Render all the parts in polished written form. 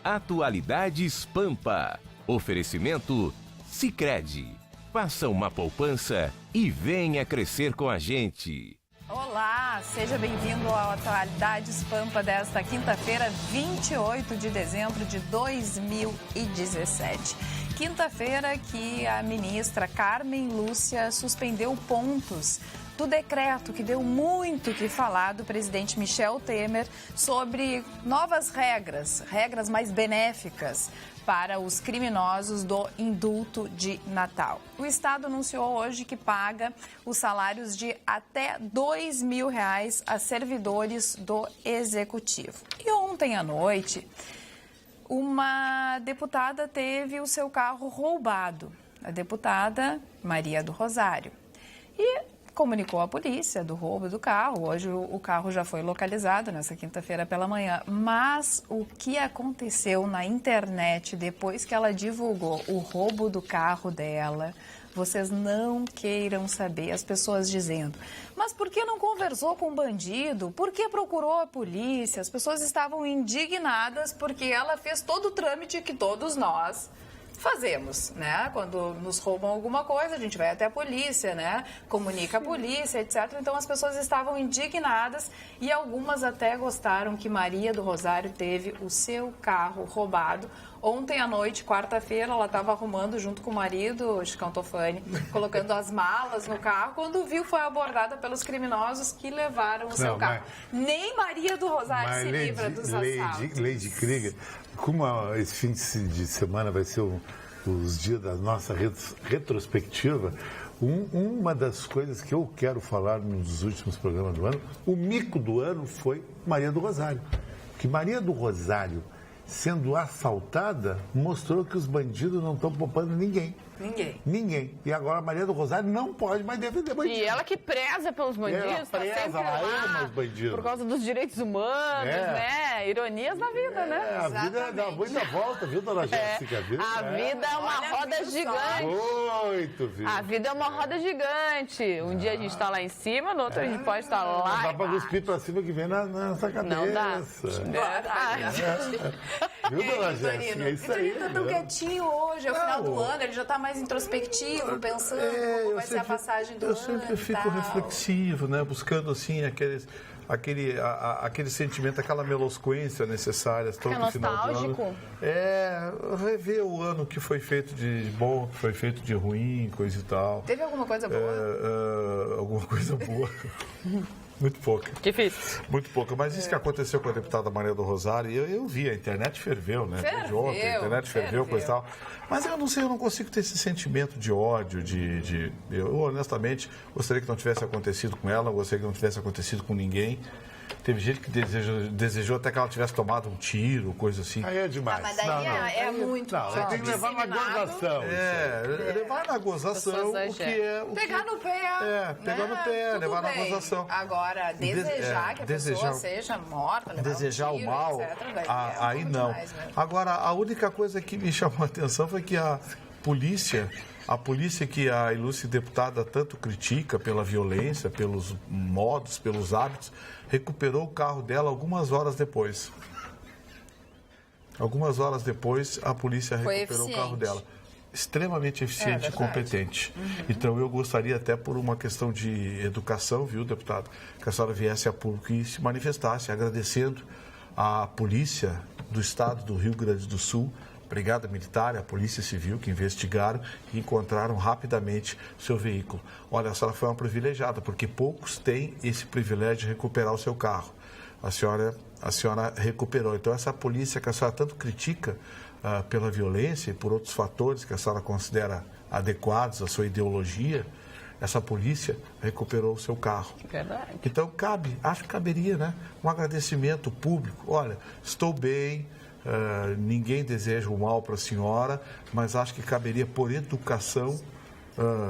Atualidades Pampa. Oferecimento Sicredi. Faça uma poupança e venha crescer com a gente. Olá, seja bem-vindo ao Atualidades Pampa desta quinta-feira, 28 de dezembro de 2017. Quinta-feira que a ministra Carmen Lúcia suspendeu pontos do decreto que deu muito o que falar do presidente Michel Temer sobre novas regras mais benéficas para os criminosos do indulto de Natal. O Estado anunciou hoje que paga os salários de até R$2.000 a servidores do Executivo. E ontem à noite, uma deputada teve o seu carro roubado, a deputada Maria do Rosário. E comunicou à polícia do roubo do carro. Hoje o carro já foi localizado nessa quinta-feira pela manhã. Mas o que aconteceu na internet depois que ela divulgou o roubo do carro dela, vocês não queiram saber. As pessoas dizendo, mas por que não conversou com o bandido? Por que procurou a polícia? As pessoas estavam indignadas porque ela fez todo o trâmite que todos nós fazemos, né? Quando nos roubam alguma coisa, a gente vai até a polícia, né? Comunica a polícia, etc. Então as pessoas estavam indignadas e algumas até gostaram que Maria do Rosário teve o seu carro roubado. Ontem à noite, quarta-feira, ela estava arrumando junto com o marido, Chicão Tofani, colocando as malas no carro, quando viu, foi abordada pelos criminosos que levaram o seu carro. Nem Maria do Rosário se livra dos assaltos. Lady Krieger, como esse fim de semana vai ser os dias da nossa retrospectiva, uma das coisas que eu quero falar nos últimos programas do ano, o mico do ano foi Maria do Rosário. Que Maria do Rosário, sendo assaltada, mostrou que os bandidos não estão poupando ninguém. Ninguém. E agora a Maria do Rosário não pode mais defender bandidos. E ela que preza pelos bandidos, ela preza, ela ama os bandidos. Por causa dos direitos humanos, né? Ironias da vida, né? A vida dá muita volta, viu, dona Jéssica? A vida é uma roda gigante. Muito, viu? A vida é uma roda gigante. Um dia a gente está lá em cima, no outro a gente pode estar lá. Não dá pra cuspir pra cima que vem na nossa cabeça. Não dá. Viu, dona Jéssica? É isso aí. Ele tá tão quietinho hoje, é o final do ano, ele já tá mais introspectivo, pensando como vai ser a passagem do ano. Eu sempre fico reflexivo, né? Buscando assim aquele sentimento, aquela melosquência necessária todo final do ano. Rever o ano que foi feito de bom, que foi feito de ruim, coisa e tal. Teve alguma coisa boa? Alguma coisa boa. Muito pouca. Difícil. Muito pouca. Mas isso que aconteceu com a deputada Maria do Rosário, eu vi, a internet ferveu, né? Desde ontem, a internet ferveu, coisa e tal. Mas eu não sei, eu não consigo ter esse sentimento de ódio, eu honestamente gostaria que não tivesse acontecido com ela, gostaria que não tivesse acontecido com ninguém. Teve gente que desejou até que ela tivesse tomado um tiro, coisa assim. Aí é demais. Mas daí é muito. Não, tem que levar na gozação. Levar na gozação o que é... Pegar no pé. Pegar no pé, levar na gozação. Agora, desejar que a pessoa seja morta, levar desejar um tiro, o mal, etc. Aí não. Agora, a única coisa que me chamou a atenção foi que a polícia que a ilustre deputada tanto critica pela violência, pelos modos, pelos hábitos, recuperou o carro dela algumas horas depois. Algumas horas depois, a polícia recuperou o carro dela. Extremamente eficiente e competente. Então, eu gostaria até por uma questão de educação, viu, deputado, que a senhora viesse a público e se manifestasse, agradecendo à polícia do estado do Rio Grande do Sul, Brigada Militar, a Polícia Civil, que investigaram e encontraram rapidamente seu veículo. Olha, a senhora foi uma privilegiada, porque poucos têm esse privilégio de recuperar o seu carro. A senhora recuperou. Então, essa polícia que a senhora tanto critica pela violência e por outros fatores que a senhora considera adequados à sua ideologia, essa polícia recuperou o seu carro. Verdade. Então, acho que caberia, né? Um agradecimento público. Olha, estou bem... ninguém deseja o mal para a senhora, mas acho que caberia, por educação,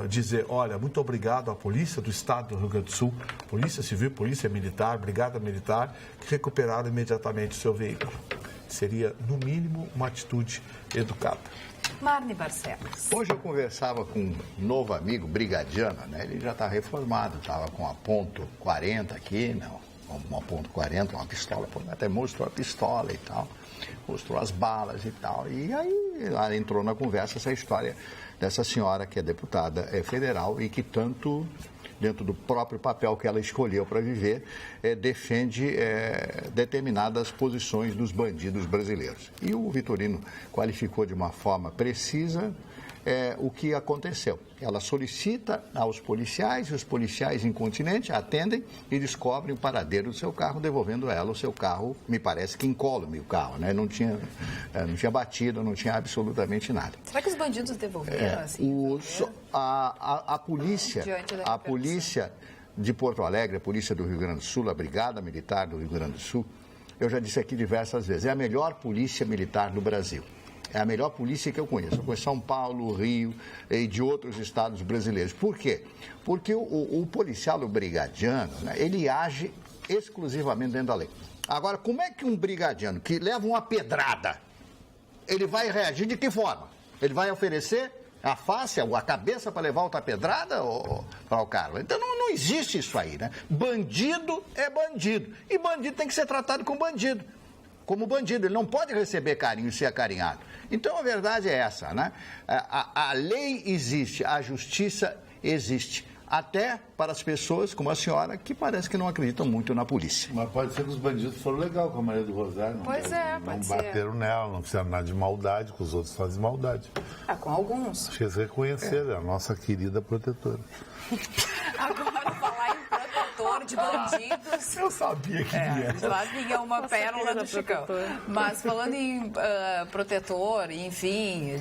dizer, olha, muito obrigado à Polícia do Estado do Rio Grande do Sul, Polícia Civil, Polícia Militar, Brigada Militar, que recuperaram imediatamente o seu veículo. Seria, no mínimo, uma atitude educada. Marne Barcelos. Hoje eu conversava com um novo amigo, brigadiano, né? Ele já está reformado, estava com a ponto 40 aqui, não. uma .40, uma pistola, até mostrou a pistola e tal, mostrou as balas e tal. E aí lá entrou na conversa essa história dessa senhora que é deputada federal e que tanto, dentro do próprio papel que ela escolheu para viver, defende determinadas posições dos bandidos brasileiros. E o Vitorino qualificou de uma forma precisa o que aconteceu. Ela solicita aos policiais, e os policiais incontinentes atendem e descobrem o paradeiro do seu carro, devolvendo a ela o seu carro, me parece que incólume o carro, né? Não tinha batido, não tinha absolutamente nada. Será que os bandidos devolveram assim? A polícia de Porto Alegre, a polícia do Rio Grande do Sul, a Brigada Militar do Rio Grande do Sul, eu já disse aqui diversas vezes, é a melhor polícia militar do Brasil. É a melhor polícia que eu conheço. Eu conheço São Paulo, Rio e de outros estados brasileiros. Por quê? Porque o policial, o brigadiano, né, ele age exclusivamente dentro da lei. Agora, como é que um brigadiano que leva uma pedrada, ele vai reagir de que forma? Ele vai oferecer a face, a cabeça para levar outra pedrada para o cara? Então não existe isso aí, né? Bandido é bandido. E bandido tem que ser tratado como bandido. Ele não pode receber carinho e ser acarinhado. Então, a verdade é essa, né? A lei existe, a justiça existe, até para as pessoas como a senhora, que parece que não acreditam muito na polícia. Mas pode ser que os bandidos foram legal com a Maria do Rosário. Pode ser. Não bateram nela, não fizeram nada de maldade, que os outros fazem maldade. Com alguns. Acho que eles reconheceram a nossa querida protetora. Agora, falar em protetor de bandidos... Eu sabia que ia. Lá vinha uma pérola do Chicão. Mas falando em protetor, enfim,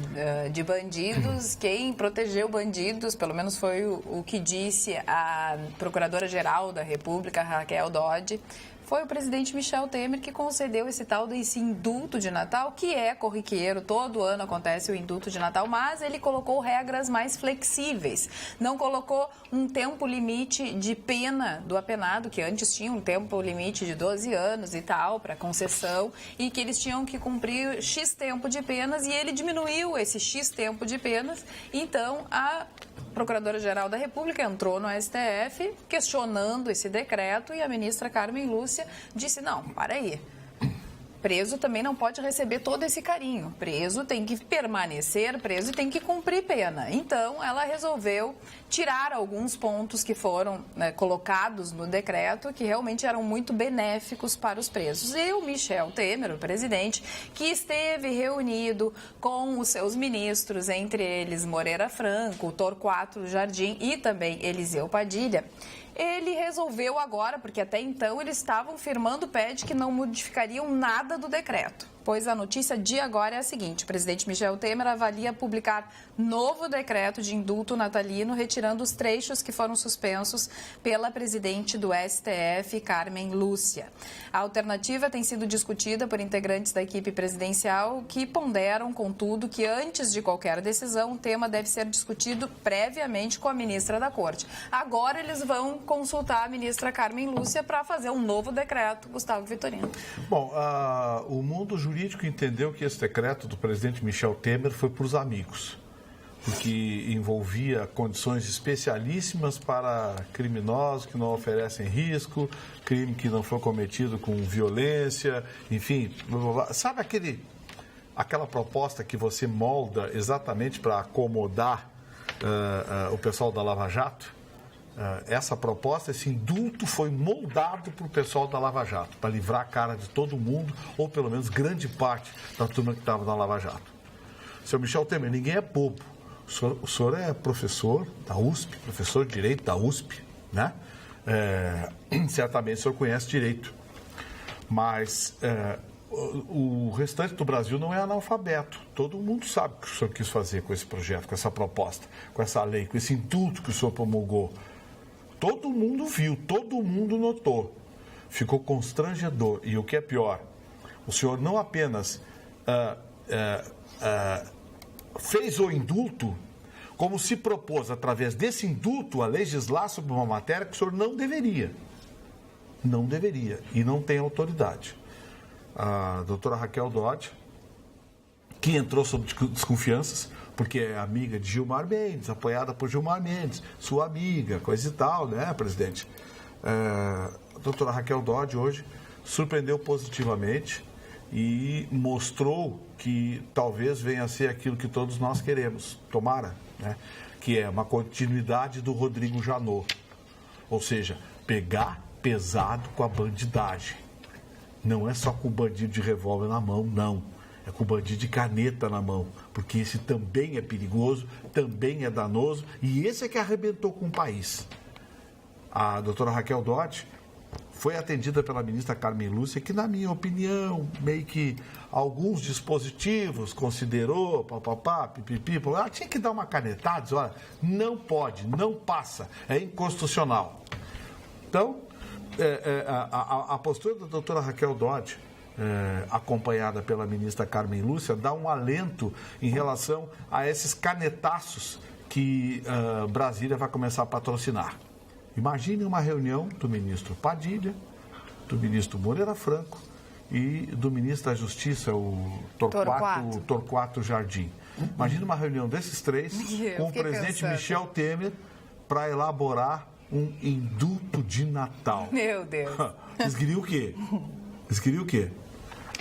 de bandidos, quem protegeu bandidos, pelo menos foi o que disse a Procuradora-Geral da República, Raquel Dodge, foi o presidente Michel Temer que concedeu esse tal desse indulto de Natal, que é corriqueiro, todo ano acontece o indulto de Natal, mas ele colocou regras mais flexíveis. Não colocou um tempo limite de pena do apenado, que antes tinha um tempo limite de 12 anos e tal, para concessão, e que eles tinham que cumprir X tempo de penas, e ele diminuiu esse X tempo de penas. Então, a Procuradora-Geral da República entrou no STF questionando esse decreto e a ministra Carmen Lúcia disse, não, para aí. Preso também não pode receber todo esse carinho. Preso tem que permanecer preso e tem que cumprir pena. Então, ela resolveu tirar alguns pontos que foram colocados no decreto que realmente eram muito benéficos para os presos. E o Michel Temer, o presidente, que esteve reunido com os seus ministros, entre eles Moreira Franco, Torquato Jardim e também Eliseu Padilha, ele resolveu agora, porque até então eles estavam firmando o pé de que não modificariam nada do decreto. Pois a notícia de agora é a seguinte: o presidente Michel Temer avalia publicar novo decreto de indulto natalino, retirando os trechos que foram suspensos pela presidente do STF, Carmen Lúcia. A alternativa tem sido discutida por integrantes da equipe presidencial, que ponderam, contudo, que antes de qualquer decisão, o tema deve ser discutido previamente com a ministra da Corte. Agora eles vão consultar a ministra Carmen Lúcia para fazer um novo decreto, Gustavo Vitorino. Bom, o mundo jurídico entendeu que esse decreto do presidente Michel Temer foi para os amigos, porque envolvia condições especialíssimas para criminosos que não oferecem risco, crime que não foi cometido com violência, enfim, sabe aquela proposta que você molda exatamente para acomodar o pessoal da Lava Jato? Essa proposta, esse indulto foi moldado para o pessoal da Lava Jato, para livrar a cara de todo mundo, ou pelo menos grande parte da turma que estava na Lava Jato. Seu Michel Temer, ninguém é bobo. O senhor é professor da USP, professor de Direito da USP, né? Certamente o senhor conhece Direito. Mas o restante do Brasil não é analfabeto. Todo mundo sabe o que o senhor quis fazer com esse projeto, com essa proposta, com essa lei, com esse indulto que o senhor promulgou. Todo mundo viu, todo mundo notou. Ficou constrangedor. E o que é pior, o senhor não apenas fez o indulto, como se propôs, através desse indulto, a legislar sobre uma matéria que o senhor não deveria. Não deveria. E não tem autoridade. A doutora Raquel Dodge, que entrou sob desconfianças, porque é amiga de Gilmar Mendes, apoiada por Gilmar Mendes, sua amiga, coisa e tal, né, presidente? doutora Raquel Dodge hoje surpreendeu positivamente e mostrou que talvez venha a ser aquilo que todos nós queremos, tomara, né? Que é uma continuidade do Rodrigo Janot. Ou seja, pegar pesado com a bandidagem. Não é só com o bandido de revólver na mão, não. É com o bandido de caneta na mão, porque esse também é perigoso, também é danoso, e esse é que arrebentou com o país. A doutora Raquel Dodge foi atendida pela ministra Carmen Lúcia, que, na minha opinião, meio que alguns dispositivos considerou, pipipi, tinha que dar uma canetada, diz, olha, não pode, não passa, é inconstitucional. Então, a postura da doutora Raquel Dodge, acompanhada pela ministra Carmen Lúcia, dá um alento em relação a esses canetaços que Brasília vai começar a patrocinar. Imagine uma reunião do ministro Padilha, do ministro Moreira Franco e do ministro da Justiça, o Torquato Jardim. Imagine uma reunião desses três com o presidente Michel Temer para elaborar um indulto de Natal. Meu Deus. Eles queriam o quê?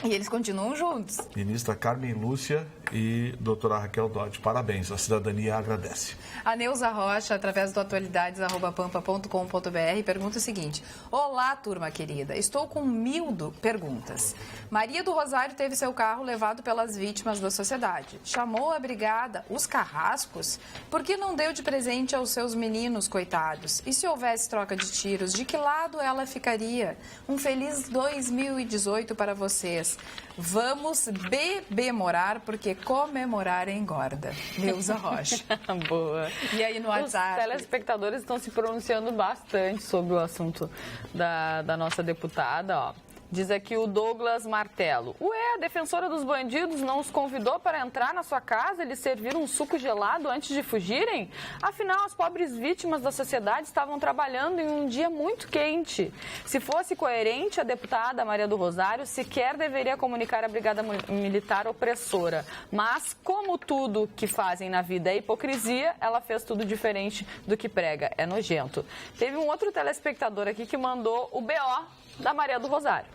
E eles continuam juntos. Ministra Carmen Lúcia e doutora Raquel Dodge. Parabéns, a cidadania agradece. A Neuza Rocha, através do atualidades@pampa.com.br, pergunta o seguinte: olá, turma querida, estou com 1000 perguntas. Maria do Rosário teve seu carro levado pelas vítimas da sociedade. Chamou a brigada, os carrascos? Por que não deu de presente aos seus meninos, coitados? E se houvesse troca de tiros, de que lado ela ficaria? Um feliz 2018 para vocês. Vamos bebemorar, porque comemorar engorda. Neuza Rocha. Boa. E aí no WhatsApp? Os telespectadores estão se pronunciando bastante sobre o assunto da nossa deputada, ó. Diz aqui o Douglas Martelo. Ué, a defensora dos bandidos não os convidou para entrar na sua casa e lhes servir um suco gelado antes de fugirem? Afinal, as pobres vítimas da sociedade estavam trabalhando em um dia muito quente. Se fosse coerente, a deputada Maria do Rosário sequer deveria comunicar a Brigada Militar opressora. Mas, como tudo que fazem na vida é hipocrisia, ela fez tudo diferente do que prega. É nojento. Teve um outro telespectador aqui que mandou o BO da Maria do Rosário.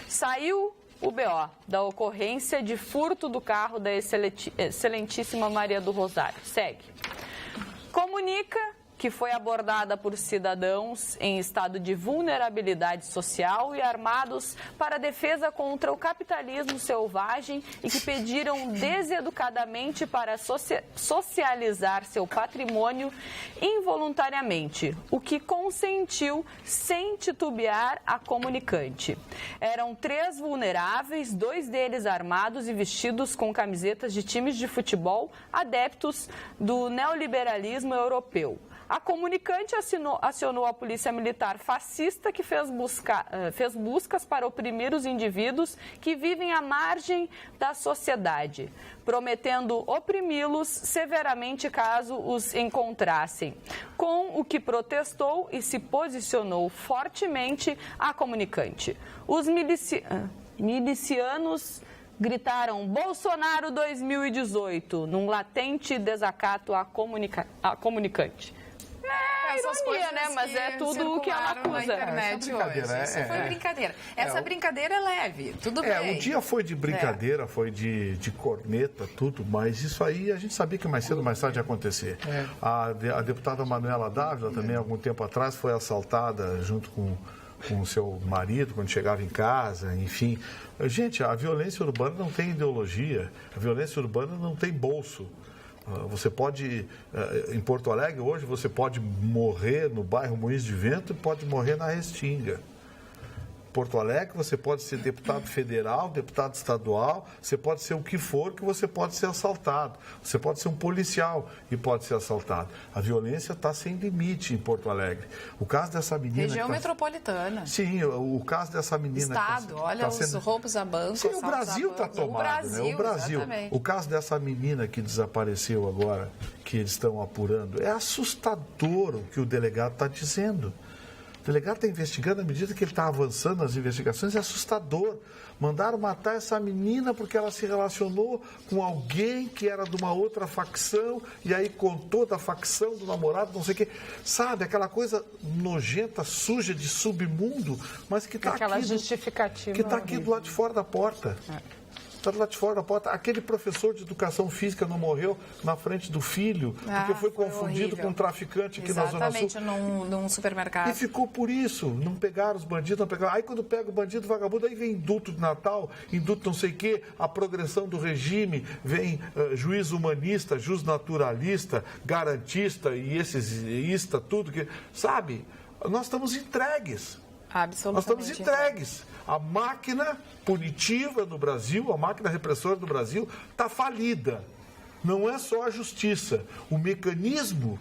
Saiu o BO da ocorrência de furto do carro da excelentíssima Maria do Rosário. Segue. Comunica que foi abordada por cidadãos em estado de vulnerabilidade social e armados para defesa contra o capitalismo selvagem e que pediram deseducadamente para socializar seu patrimônio involuntariamente, o que consentiu sem titubear a comunicante. Eram 3 vulneráveis, 2 deles armados e vestidos com camisetas de times de futebol adeptos do neoliberalismo europeu. A comunicante acionou a polícia militar fascista que fez buscas para oprimir os indivíduos que vivem à margem da sociedade, prometendo oprimi-los severamente caso os encontrassem, com o que protestou e se posicionou fortemente a comunicante. Os milicianos gritaram Bolsonaro 2018, num latente desacato à comunicante. Essas ironia, né? Mas é tudo o que ela acusa. Na internet hoje. Isso foi brincadeira. Essa brincadeira é leve, tudo bem. O dia foi de brincadeira, foi de corneta, tudo, mas isso aí a gente sabia que mais cedo ou mais tarde ia acontecer. A deputada Manuela Dávila também, algum tempo atrás, foi assaltada junto com o seu marido, quando chegava em casa, enfim. Gente, a violência urbana não tem ideologia, a violência urbana não tem bolso. Você pode, em Porto Alegre hoje, você pode morrer no bairro Moinhos de Vento e pode morrer na Restinga. Porto Alegre, você pode ser deputado federal, deputado estadual, você pode ser o que for que você pode ser assaltado. Você pode ser um policial e pode ser assaltado. A violência está sem limite em Porto Alegre. O caso dessa menina... Região metropolitana. Sim, o caso dessa menina... Estado, olha os roubos a banco. Sim, o Brasil está tomado, né? O Brasil. Exatamente. O caso dessa menina que desapareceu agora, que eles estão apurando, é assustador o que o delegado está dizendo. delegado está investigando à medida que ele está avançando nas investigações, é assustador. Mandaram matar essa menina porque ela se relacionou com alguém que era de uma outra facção e aí contou da facção do namorado, não sei o quê. Sabe, aquela coisa nojenta, suja de submundo, mas que está aqui. Aquela justificativa. Que está aqui do lado de fora da porta. Está do lado de fora da porta. Aquele professor de educação física não morreu na frente do filho, porque foi confundido horrível. Com um traficante aqui na Zona Sul. Exatamente, num supermercado. E ficou por isso. Não pegaram os bandidos, não pegaram. Aí quando pega o bandido, vagabundo, aí vem indulto de Natal, indulto não sei o quê, a progressão do regime, vem juiz humanista, juiz naturalista, garantista e esses ista, tudo que... Sabe? Nós estamos entregues. Absolutamente. Nós estamos entregues. A máquina punitiva no Brasil, a máquina repressora do Brasil está falida. Não é só a justiça. O mecanismo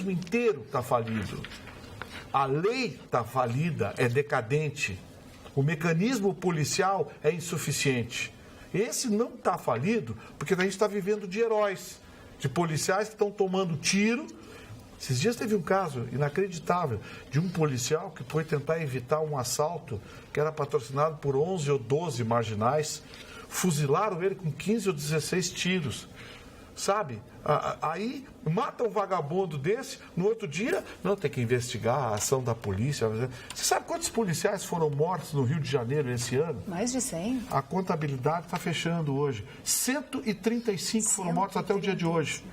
inteiro está falido. A lei está falida, é decadente. O mecanismo policial é insuficiente. Esse não está falido porque a gente está vivendo de heróis, de policiais que estão tomando tiro. Esses dias teve um caso inacreditável de um policial que foi tentar evitar um assalto que era patrocinado por 11 ou 12 marginais. Fuzilaram ele com 15 ou 16 tiros. Sabe? Aí mata um vagabundo desse, no outro dia, não, tem que investigar a ação da polícia. Você sabe quantos policiais foram mortos no Rio de Janeiro esse ano? Mais de 100. A contabilidade está fechando hoje. 135 foram mortos até o dia de hoje.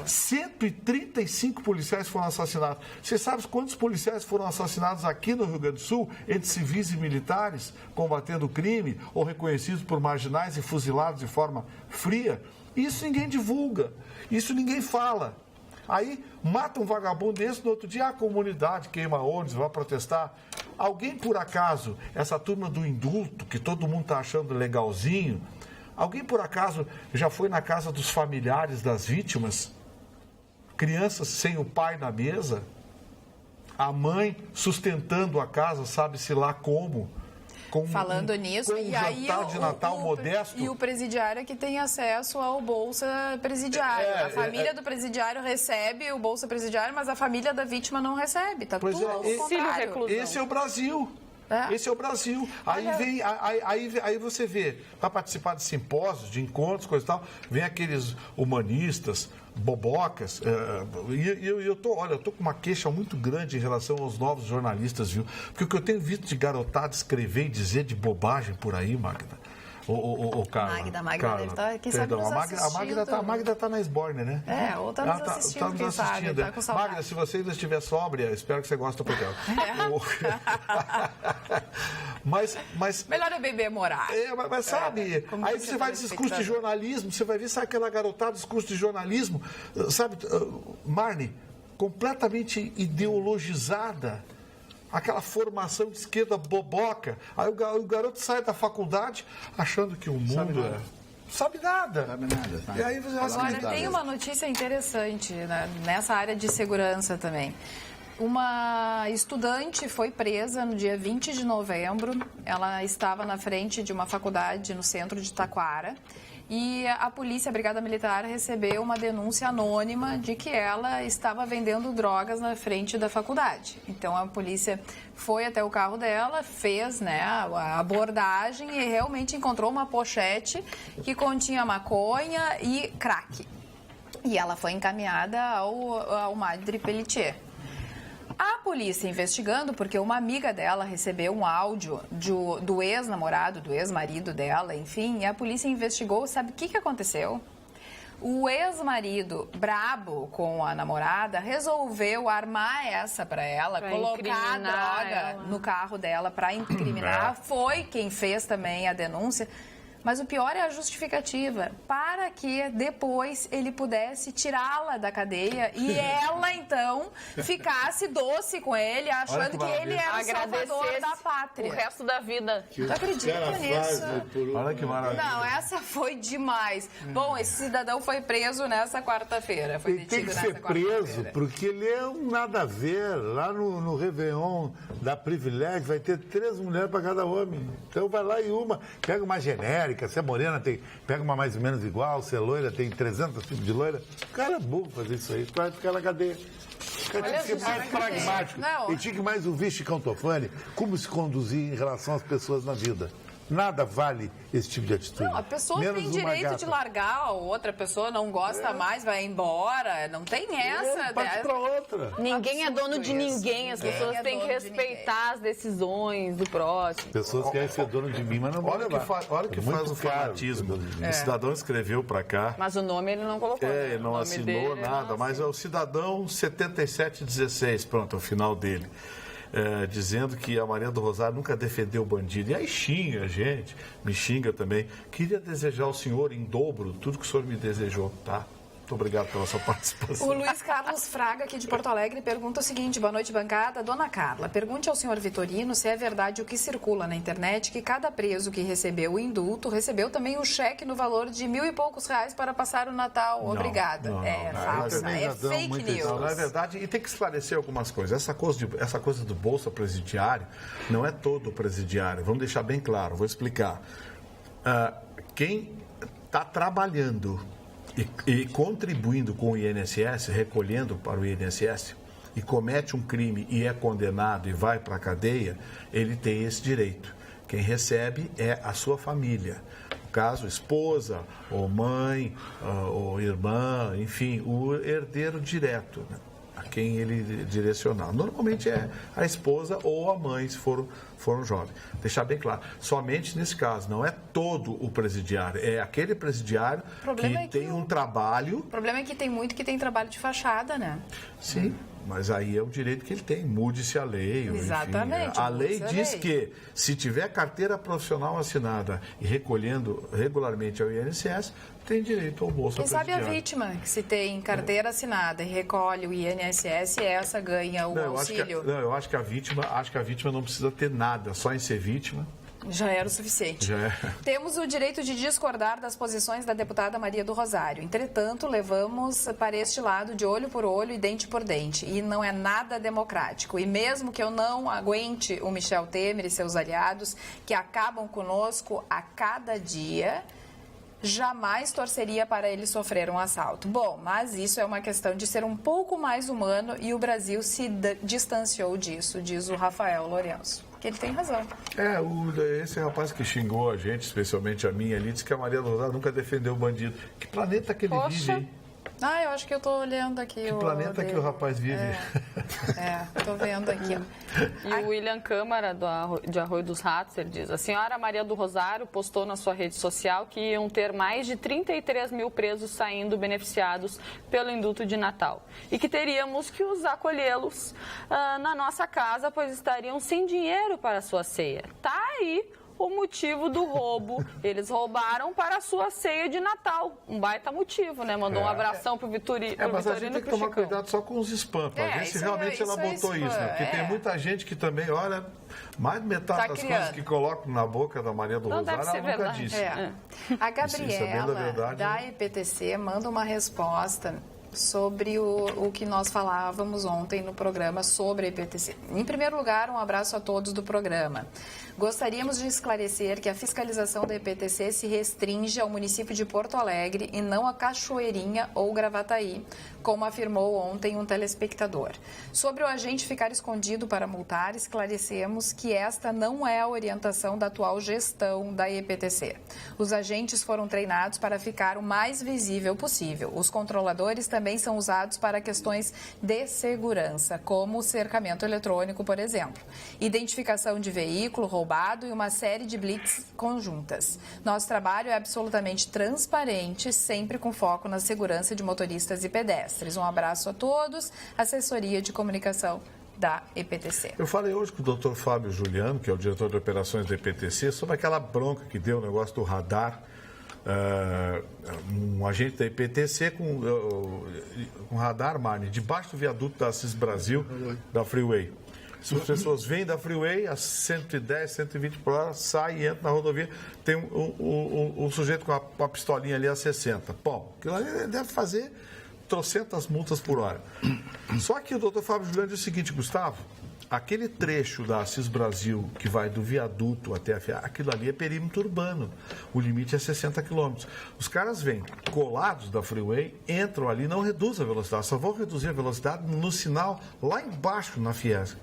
135 policiais foram assassinados. Você sabe quantos policiais foram assassinados aqui no Rio Grande do Sul, entre civis e militares, combatendo o crime, ou reconhecidos por marginais e fuzilados de forma fria? Isso ninguém divulga, isso ninguém fala. Aí mata um vagabundo desse, no outro dia a comunidade queima ônibus, vai protestar. Alguém, por acaso, essa turma do indulto, que todo mundo está achando legalzinho, alguém, por acaso, já foi na casa dos familiares das vítimas? Crianças sem o pai na mesa? A mãe sustentando a casa, sabe-se lá como? Falando nisso, e aí jantar de Natal modesto. E o presidiário que tem acesso ao Bolsa Presidiário. A família do presidiário recebe o Bolsa Presidiário, mas a família da vítima não recebe. Tá tudo ao contrário. Esse é o Brasil. Esse é o Brasil. Aí você vê, para participar de simpósios, de encontros, coisa e tal, vem aqueles humanistas, bobocas. Eu tô com uma queixa muito grande em relação aos novos jornalistas, viu? Porque o que eu tenho visto de garotada escrever e dizer de bobagem por aí, Magda. Carla. Magda deve estar, quem sabe, nos assistindo. A Magda está na Esborne, né? Ou está nos assistindo, quem sabe, tá com saudade. Magda, se você ainda estiver sóbria, espero que você goste do programa. Melhor eu beber morar. Mas sabe, aí você vai discurso de jornalismo, você vai ver, sabe aquela garotada, discurso de jornalismo, sabe, Marne, completamente ideologizada. Aquela formação de esquerda boboca. Aí o garoto sai da faculdade achando que o mundo sabe nada. E aí você Agora, tem uma notícia interessante, né, nessa área de segurança também. Uma estudante foi presa no dia 20 de novembro. Ela estava na frente de uma faculdade no centro de Taquara. E a polícia, a Brigada Militar, recebeu uma denúncia anônima de que ela estava vendendo drogas na frente da faculdade. Então, a polícia foi até o carro dela, fez a abordagem e realmente encontrou uma pochete que continha maconha e crack. E ela foi encaminhada ao Madre Pelletier. A polícia investigando, porque uma amiga dela recebeu um áudio do ex-namorado, do ex-marido dela, enfim, e a polícia investigou. Sabe o que aconteceu? O ex-marido, brabo com a namorada, resolveu armar essa para ela, colocar a droga no carro dela para incriminar. Foi quem fez também a denúncia. Mas o pior é a justificativa, para que depois ele pudesse tirá-la da cadeia e ela, então, ficasse doce com ele, achando que ele era o salvador da pátria. O resto da vida. Tu acredita nisso? Olha que maravilha. Não, essa foi demais. Bom, esse cidadão foi preso nessa quarta-feira. Foi detido nessa quarta-feira. Tem que ser preso, porque ele é um nada a ver. Lá no Réveillon da Privilégio vai ter 3 mulheres para cada homem. Então vai lá e pega uma genérica. Se é morena, pega uma mais ou menos igual. Se é loira, tem 300 tipos de loira. O cara é burro fazer isso aí. Vai ficar na cadeia. cara tinha que ser mais pragmático. Ele tinha que mais ouvir Chicão Tofani, como se conduzir em relação às pessoas na vida. Nada vale esse tipo de atitude. Não, a pessoa tem direito de largar, outra pessoa não gosta mais, vai embora. Não tem essa. Parte pra outra. Ninguém é dono de ninguém. As pessoas têm que respeitar as decisões do próximo. Pessoas querem ser dono de mim, mas não vão levar. Olha que faz o fanatismo. O cidadão escreveu para cá. Mas o nome ele não colocou. Ele não assinou nada, mas é o cidadão 7716, pronto, é o final dele. Dizendo que a Maria do Rosário nunca defendeu o bandido. E aí xinga a gente, me xinga também. Queria desejar ao senhor em dobro tudo que o senhor me desejou, tá? Muito obrigado pela sua participação. O Luiz Carlos Fraga, aqui de Porto Alegre, pergunta o seguinte: boa noite, bancada. Dona Carla, pergunte ao senhor Vitorino se é verdade o que circula na internet, que cada preso que recebeu o indulto recebeu também um cheque no valor de R$1.000 e poucos para passar o Natal. Obrigada. Falsa, é fake news. Não é verdade, e tem que esclarecer algumas coisas. Essa coisa do Bolsa Presidiário não é todo o presidiário. Vamos deixar bem claro, vou explicar. Quem está trabalhando e contribuindo com o INSS, recolhendo para o INSS, e comete um crime e é condenado e vai para a cadeia, ele tem esse direito. Quem recebe é a sua família. No caso, esposa, ou mãe, ou irmã, enfim, o herdeiro direto, né, a quem ele direcionar. Normalmente é a esposa ou a mãe, se foram jovens. Deixar bem claro, somente nesse caso, não é todo o presidiário, é aquele presidiário que tem um trabalho... O problema é que tem muito que tem trabalho de fachada, né? Sim, mas aí é o direito que ele tem, mude-se a lei. Exatamente. Enfim, a lei diz que se tiver carteira profissional assinada e recolhendo regularmente ao INSS, tem direito ao Bolsa Presidiário. Quem sabe a vítima, que se tem carteira assinada e recolhe o INSS, essa ganha o auxílio. Eu acho que a vítima não precisa ter nada, só em ser vítima. Já era o suficiente. Temos o direito de discordar das posições da deputada Maria do Rosário. Entretanto, levamos para este lado de olho por olho e dente por dente. E não é nada democrático. E mesmo que eu não aguente o Michel Temer e seus aliados, que acabam conosco a cada dia, jamais torceria para ele sofrer um assalto. Bom, mas isso é uma questão de ser um pouco mais humano e o Brasil se distanciou disso, diz o Rafael Lourenço. Que ele tem razão. Esse rapaz que xingou a gente, especialmente a mim ali, disse que a Maria do Rosário nunca defendeu o bandido. Que planeta que ele vive, hein? Eu acho que eu estou olhando aqui. Que planeta que o rapaz vive. Estou vendo aqui. E o William Câmara, de Arroio dos Ratos, ele diz: a senhora Maria do Rosário postou na sua rede social que iam ter mais de 33 mil presos saindo beneficiados pelo indulto de Natal. E que teríamos que os acolhê-los na nossa casa, pois estariam sem dinheiro para a sua ceia. Tá aí o motivo do roubo. Eles roubaram para a sua ceia de Natal. Um baita motivo, né? Mandou um abração pro Vitorino. Mas a gente tem que tomar cuidado só com os spam, para ver se realmente ela botou isso, né? Porque tem muita gente que também, olha, mais de metade das coisas que colocam na boca da Maria do Rosário, ela nunca disse. A Gabriela, da EPTC, manda uma resposta sobre o que nós falávamos ontem no programa sobre a EPTC. Em primeiro lugar, um abraço a todos do programa. Gostaríamos de esclarecer que a fiscalização da EPTC se restringe ao município de Porto Alegre e não a Cachoeirinha ou Gravataí, como afirmou ontem um telespectador. Sobre o agente ficar escondido para multar, esclarecemos que esta não é a orientação da atual gestão da EPTC. Os agentes foram treinados para ficar o mais visível possível. Os controladores também são usados para questões de segurança, como o cercamento eletrônico, por exemplo, identificação de veículo roubado e uma série de blitz conjuntas. Nosso trabalho é absolutamente transparente, sempre com foco na segurança de motoristas e pedestres. Um abraço a todos. Assessoria de Comunicação da EPTC. Eu falei hoje com o Dr. Fábio Juliano, que é o diretor de operações da EPTC, sobre aquela bronca que deu o negócio do radar. Um agente da EPTC com radar, Marne, debaixo do viaduto da Assis Brasil, da Freeway. Se as pessoas vêm da Freeway a 110, 120 por hora, saem e entram na rodovia, tem um sujeito com a pistolinha ali a 60. Bom, aquilo ali deve fazer trocentas multas por hora. Só que o doutor Fábio Juliano diz o seguinte: Gustavo, aquele trecho da Assis Brasil que vai do viaduto até aquilo ali é perímetro urbano. O limite é 60 km. Os caras vêm colados da freeway, entram ali, não reduzem a velocidade, só vão reduzir a velocidade no sinal lá embaixo na Fiergs.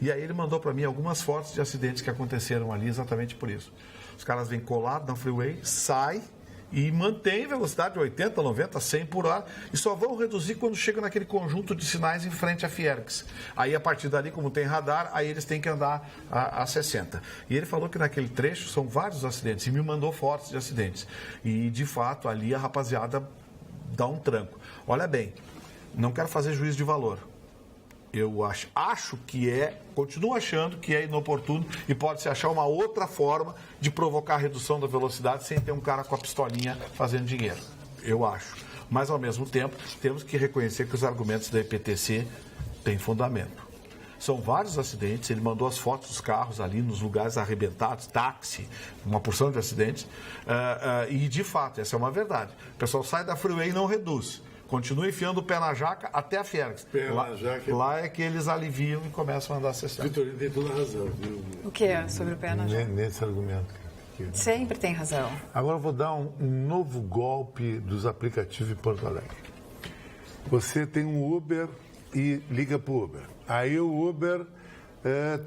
E aí ele mandou para mim algumas fotos de acidentes que aconteceram ali exatamente por isso. Os caras vêm colados na freeway, saem e mantém velocidade de 80, 90, 100 por hora e só vão reduzir quando chega naquele conjunto de sinais em frente à Fiergs. Aí, a partir dali, como tem radar, aí eles têm que andar a 60. E ele falou que naquele trecho são vários acidentes e me mandou fotos de acidentes. E, de fato, ali a rapaziada dá um tranco. Olha bem, não quero fazer juízo de valor. Eu acho que continuo achando que é inoportuno e pode-se achar uma outra forma de provocar a redução da velocidade sem ter um cara com a pistolinha fazendo dinheiro. Eu acho. Mas, ao mesmo tempo, temos que reconhecer que os argumentos da EPTC têm fundamento. São vários acidentes, ele mandou as fotos dos carros ali nos lugares arrebentados, táxi, uma porção de acidentes. E, de fato, essa é uma verdade. O pessoal sai da freeway e não reduz. Continua enfiando o pé na jaca até a Fiergs. Lá é que eles aliviam e começam a andar a 60. Vitor, tem toda a razão. Viu? O que é sobre o pé na jaca? Nesse argumento. Sempre tem razão. Agora eu vou dar um novo golpe dos aplicativos em Porto Alegre. Você tem um Uber e liga para o Uber. Aí o Uber,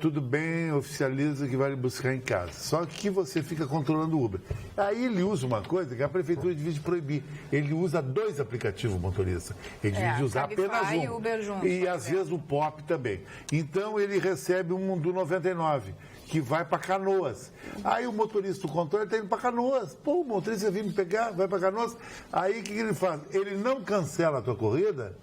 tudo bem, oficializa que vai lhe buscar em casa. Só que você fica controlando o Uber. Aí ele usa uma coisa que a prefeitura devia proibir. Ele usa 2 aplicativos motorista. Ele devia usar apenas um. E Uber junto, e às vezes o Pop também. Então ele recebe um do 99. Que vai para Canoas. Aí o motorista do controle está indo para Canoas. Pô, o motorista vem me pegar, vai para Canoas. Aí o que ele faz? Ele não cancela a tua corrida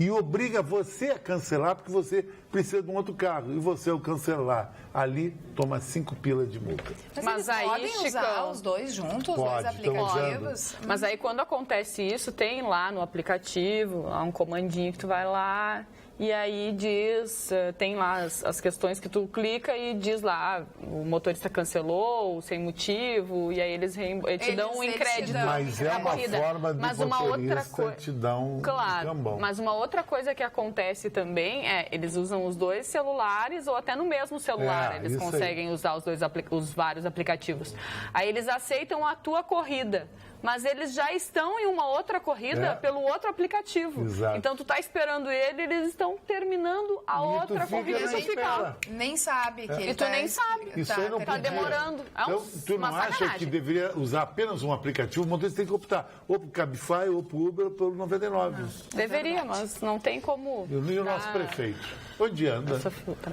e obriga você a cancelar porque você precisa de um outro carro. E você, ao cancelar ali, toma 5 pilas de multa. Mas aí, podem usar os dois juntos, os dois aplicativos? Mas aí, quando acontece isso, tem lá no aplicativo, há um comandinho que tu vai lá... E aí diz, tem lá as questões que tu clica e diz lá, o motorista cancelou, sem motivo, e aí eles te dão um crédito. Mas é uma forma de motorista te dar um cambão. Mas uma outra coisa que acontece também eles usam os 2 celulares ou até no mesmo celular eles conseguem usar os vários aplicativos. Aí eles aceitam a tua corrida. Mas eles já estão em uma outra corrida pelo outro aplicativo. Exato. Então, tu tá esperando eles estão terminando a outra corrida e tu fica... Nem sabe que ele E tu nem sabe. Isso aí não tá demorando. Então, tu não acha que deveria usar apenas um aplicativo? O motorista tem que optar ou pro Cabify, ou pro Uber, ou pelo 99. Deveria, mas não tem como... E o nosso prefeito? Onde anda?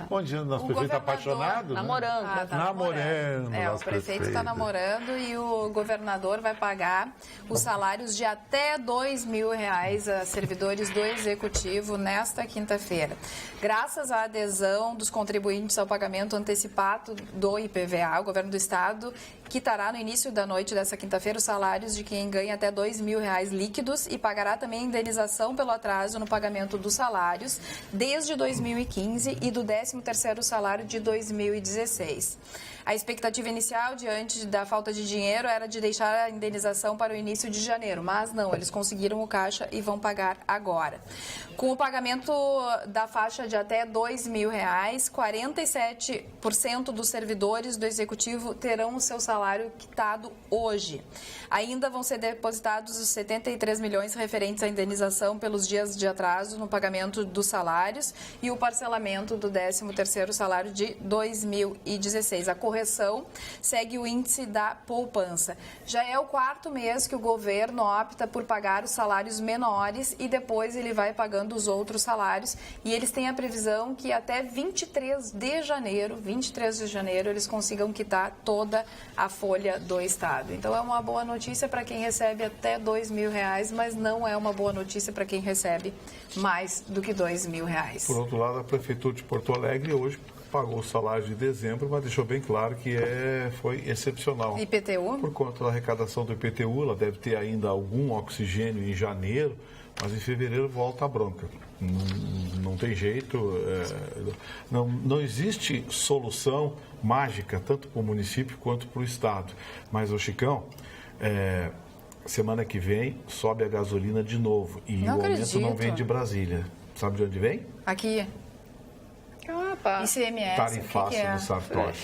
Onde anda? Nosso prefeito apaixonado? Namorando. Né? Namorando. O prefeito está namorando e o governador vai pagar os salários de até R$2.000 a servidores do Executivo nesta quinta-feira. Graças à adesão dos contribuintes ao pagamento antecipado do IPVA, o governo do estado quitará no início da noite dessa quinta-feira os salários de quem ganha até R$2.000 líquidos e pagará também indenização pelo atraso no pagamento dos salários desde 2015 e do 13º salário de 2016. A expectativa inicial, diante da falta de dinheiro, era de deixar a indenização para o início de janeiro, mas não, eles conseguiram o caixa e vão pagar agora. Com o pagamento da faixa de até R$2.000, 47% dos servidores do Executivo terão o seu salário quitado hoje. Ainda vão ser depositados os 73 milhões referentes à indenização pelos dias de atraso no pagamento dos salários e o parcelamento do 13º salário de 2016. A correção segue o índice da poupança. Já é o 4º mês que o governo opta por pagar os salários menores e depois ele vai pagando os outros salários. E eles têm a previsão que até 23 de janeiro, eles consigam quitar toda a folha do Estado. Então é uma boa notícia para quem recebe até R$2.000, mas não é uma boa notícia para quem recebe mais do que R$2.000. Por outro lado, a Prefeitura de Porto Alegre hoje pagou o salário de dezembro, mas deixou bem claro que foi excepcional. IPTU? Por conta da arrecadação do IPTU, ela deve ter ainda algum oxigênio em janeiro, mas em fevereiro volta a bronca. Não tem jeito, não existe solução mágica, tanto para o município quanto para o Estado. Mas, ô Chicão, semana que vem sobe a gasolina de novo e o aumento não vem de Brasília. Sabe de onde vem? Aqui. ICMS, tarifaço no Sartori.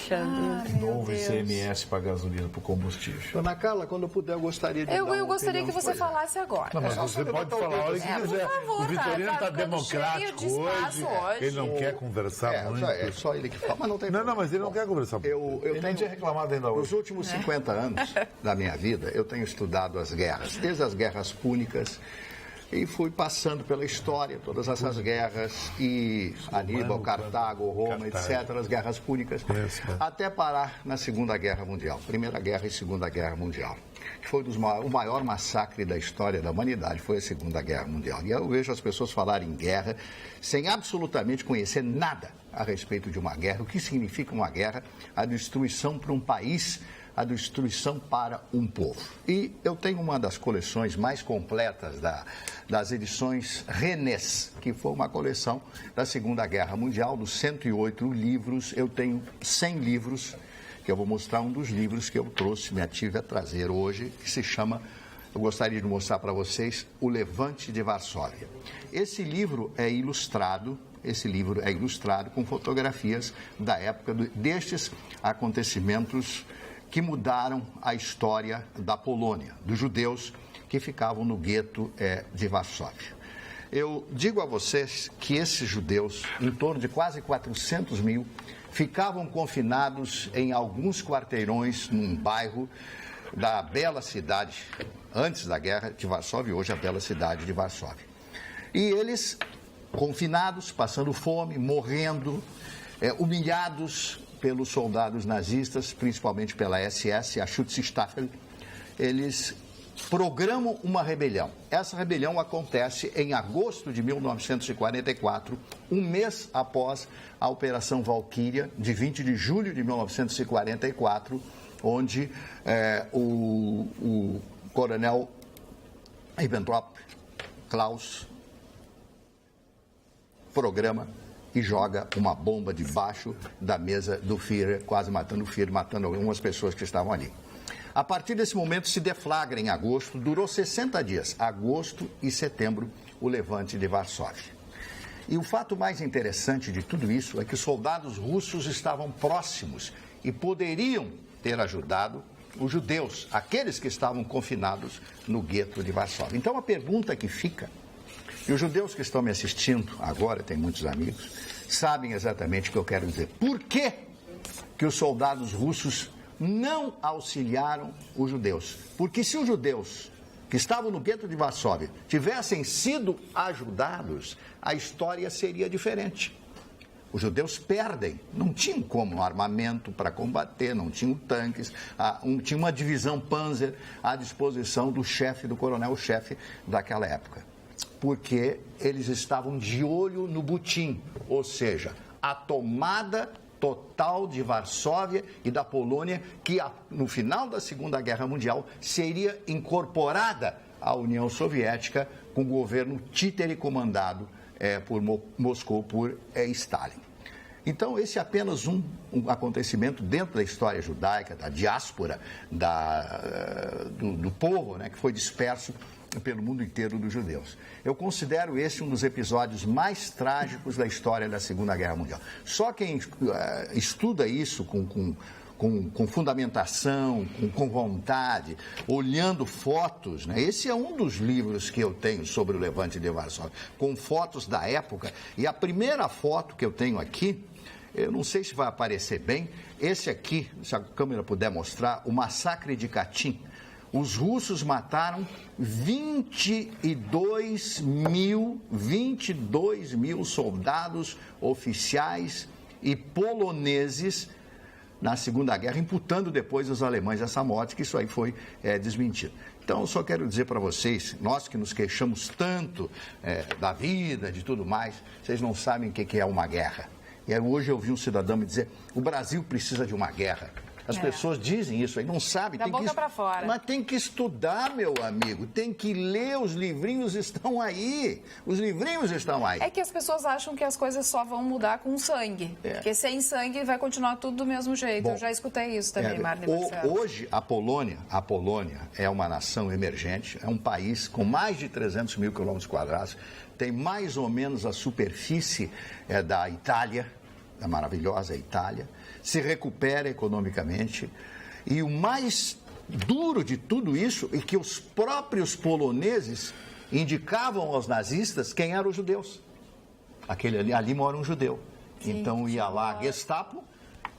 Novo Deus. ICMS para gasolina, para o combustível. Dona Carla, quando eu puder, eu gostaria de Eu gostaria que você falasse agora. Não, mas você pode falar a hora que quiser. Por favor, O Vitorino está ficando democrático cheio de espaço hoje. Ele não quer conversar muito. É só ele que fala, mas não tem Não, mas ele não quer conversar muito. Ele nem tinha reclamado ainda Nos hoje. últimos 50 anos da minha vida, eu tenho estudado as guerras, desde as guerras púnicas, e fui passando pela história, todas essas guerras, e Aníbal, Cartago, Roma, etc., as guerras púnicas, até parar na Segunda Guerra Mundial, Primeira Guerra e Segunda Guerra Mundial, que foi o maior massacre da história da humanidade, foi a Segunda Guerra Mundial. E eu vejo as pessoas falarem em guerra sem absolutamente conhecer nada a respeito de uma guerra, o que significa uma guerra, a destruição para um país, a destruição para um povo. E eu tenho uma das coleções mais completas das edições Rennes, que foi uma coleção da Segunda Guerra Mundial, dos 108 livros. Eu tenho 100 livros, que eu vou mostrar um dos livros que eu trouxe, me ative a trazer hoje, que se chama, eu gostaria de mostrar para vocês, O Levante de Varsóvia. Esse livro é ilustrado com fotografias da época destes acontecimentos que mudaram a história da Polônia, dos judeus que ficavam no gueto de Varsóvia. Eu digo a vocês que esses judeus, em torno de quase 400 mil, ficavam confinados em alguns quarteirões num bairro da bela cidade, antes da guerra, de Varsóvia, hoje a bela cidade de Varsóvia. E eles, confinados, passando fome, morrendo, humilhados pelos soldados nazistas, principalmente pela SS, a Schutzstaffel, eles programam uma rebelião. Essa rebelião acontece em agosto de 1944, um mês após a Operação Valkyria, de 20 de julho de 1944, onde o coronel Ribbentrop, Klaus, programa e joga uma bomba debaixo da mesa do Führer, quase matando o Führer, matando algumas pessoas que estavam ali. A partir desse momento se deflagra em agosto, durou 60 dias, agosto e setembro, o levante de Varsóvia. E o fato mais interessante de tudo isso é que os soldados russos estavam próximos e poderiam ter ajudado os judeus, aqueles que estavam confinados no gueto de Varsóvia. Então a pergunta que fica, e os judeus que estão me assistindo agora, tem muitos amigos, sabem exatamente o que eu quero dizer. Por que os soldados russos não auxiliaram os judeus? Porque se os judeus que estavam no gueto de Varsóvia tivessem sido ajudados, a história seria diferente. Os judeus perdem, não tinham como armamento para combater, não tinham tanques, tinha uma divisão Panzer à disposição do chefe, do coronel-chefe daquela época. Porque eles estavam de olho no butim, ou seja, a tomada total de Varsóvia e da Polônia, que no final da Segunda Guerra Mundial seria incorporada à União Soviética com o governo títere comandado por Moscou, por Stalin. Então, esse é apenas um acontecimento dentro da história judaica, da diáspora, do povo, né, que foi disperso pelo mundo inteiro dos judeus. Eu considero esse um dos episódios mais trágicos da história da Segunda Guerra Mundial. Só quem estuda isso com fundamentação, com vontade, olhando fotos, né? Esse é um dos livros que eu tenho sobre o Levante de Varsóvia, com fotos da época. E a primeira foto que eu tenho aqui, eu não sei se vai aparecer bem, esse aqui, se a câmera puder mostrar, o massacre de Katyn. Os russos mataram 22 mil soldados, oficiais e poloneses na Segunda Guerra, imputando depois os alemães essa morte, que isso aí foi desmentido. Então, eu só quero dizer para vocês, nós que nos queixamos tanto da vida, de tudo mais, vocês não sabem o que é uma guerra. E hoje eu vi um cidadão me dizer, o Brasil precisa de uma guerra. As pessoas dizem isso aí, não sabem. Da boca para fora. Mas tem que estudar, meu amigo, tem que ler, os livrinhos estão aí. Os livrinhos estão aí. É que as pessoas acham que as coisas só vão mudar com sangue. Porque sem sangue vai continuar tudo do mesmo jeito. Bom, eu já escutei isso também, Marli Marcelo. Hoje, a Polônia é uma nação emergente, é um país com mais de 300 mil quilômetros quadrados, tem mais ou menos a superfície da Itália, a maravilhosa Itália, se recupera economicamente. E o mais duro de tudo isso é que os próprios poloneses indicavam aos nazistas quem eram os judeus. Ali mora um judeu. Sim, então ia lá a Gestapo,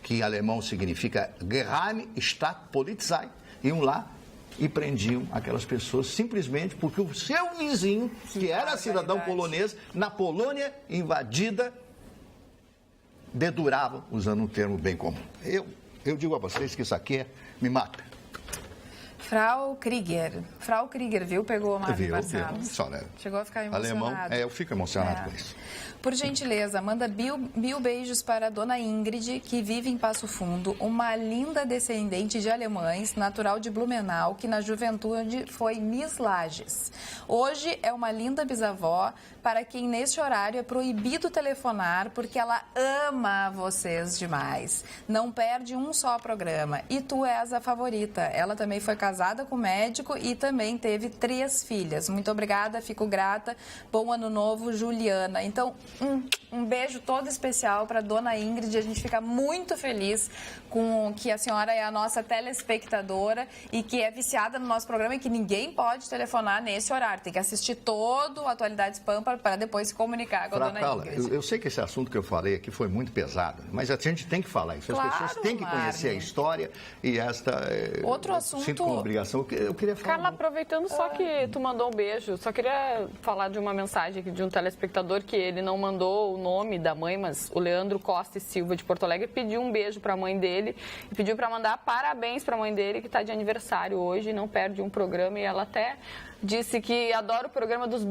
que em alemão significa Geheime Staatspolizei, iam lá e prendiam aquelas pessoas simplesmente porque o seu vizinho, que era cidadão polonês, na Polônia invadida, dedurava, usando um termo bem comum. Eu digo a vocês que isso aqui me mata. Frau Krieger, viu? Pegou a Marli Barcelos. Chegou a ficar emocionado. Alemão, eu fico emocionado com isso. Por gentileza, manda mil beijos para a dona Ingrid, que vive em Passo Fundo, uma linda descendente de alemães, natural de Blumenau, que na juventude foi Miss Lages. Hoje é uma linda bisavó, para quem neste horário é proibido telefonar, porque ela ama vocês demais. Não perde um só programa. E tu és a favorita. Ela também foi casada com médico e também teve 3 filhas. Muito obrigada, fico grata. Bom ano novo, Juliana. Então, um beijo todo especial para dona Ingrid. A gente fica muito feliz com que a senhora é a nossa telespectadora e que é viciada no nosso programa e que ninguém pode telefonar nesse horário. Tem que assistir todo o Atualidades Pampa para depois se comunicar com a dona Ingrid. Eu sei que esse assunto que eu falei aqui foi muito pesado, mas a gente tem que falar isso. As pessoas têm que conhecer a história e esta... Outro assunto... Sinto como obrigação. Eu queria falar... Carla, aproveitando só que tu mandou um beijo, só queria falar de uma mensagem de um telespectador que ele não mandou o nome da mãe, mas o Leandro Costa e Silva de Porto Alegre pediu um beijo para a mãe dele e pediu para mandar parabéns para a mãe dele, que está de aniversário hoje, não perde um programa, e ela até disse que adora o programa dos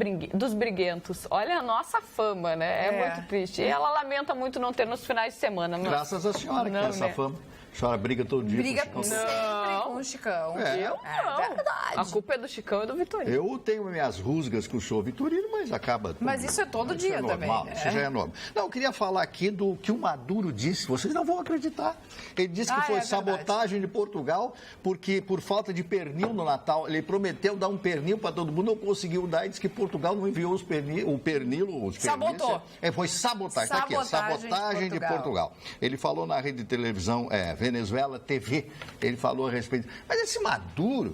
briguentos. Olha a nossa fama, né? É muito triste. E ela lamenta muito não ter nos finais de semana. Graças à senhora que tem essa fama. A senhora briga todo dia com o Chicão. Sempre com o Chicão. Eu não. É verdade. A culpa é do Chicão e do Vitorino. Eu tenho minhas rusgas com o senhor Vitorino, mas acaba... Mas isso é todo dia também. Isso já é normal. Não, eu queria falar aqui do que o Maduro disse. Vocês não vão acreditar. Ele disse que foi sabotagem de Portugal, porque por falta de pernil no Natal, ele prometeu dar um pernil para todo mundo, não conseguiu dar, e disse que Portugal não enviou os pernil. Sabotou. Foi sabotagem. Tá aqui, sabotagem de Portugal. Ele falou na rede de televisão Venezuela TV, ele falou a respeito. Mas esse Maduro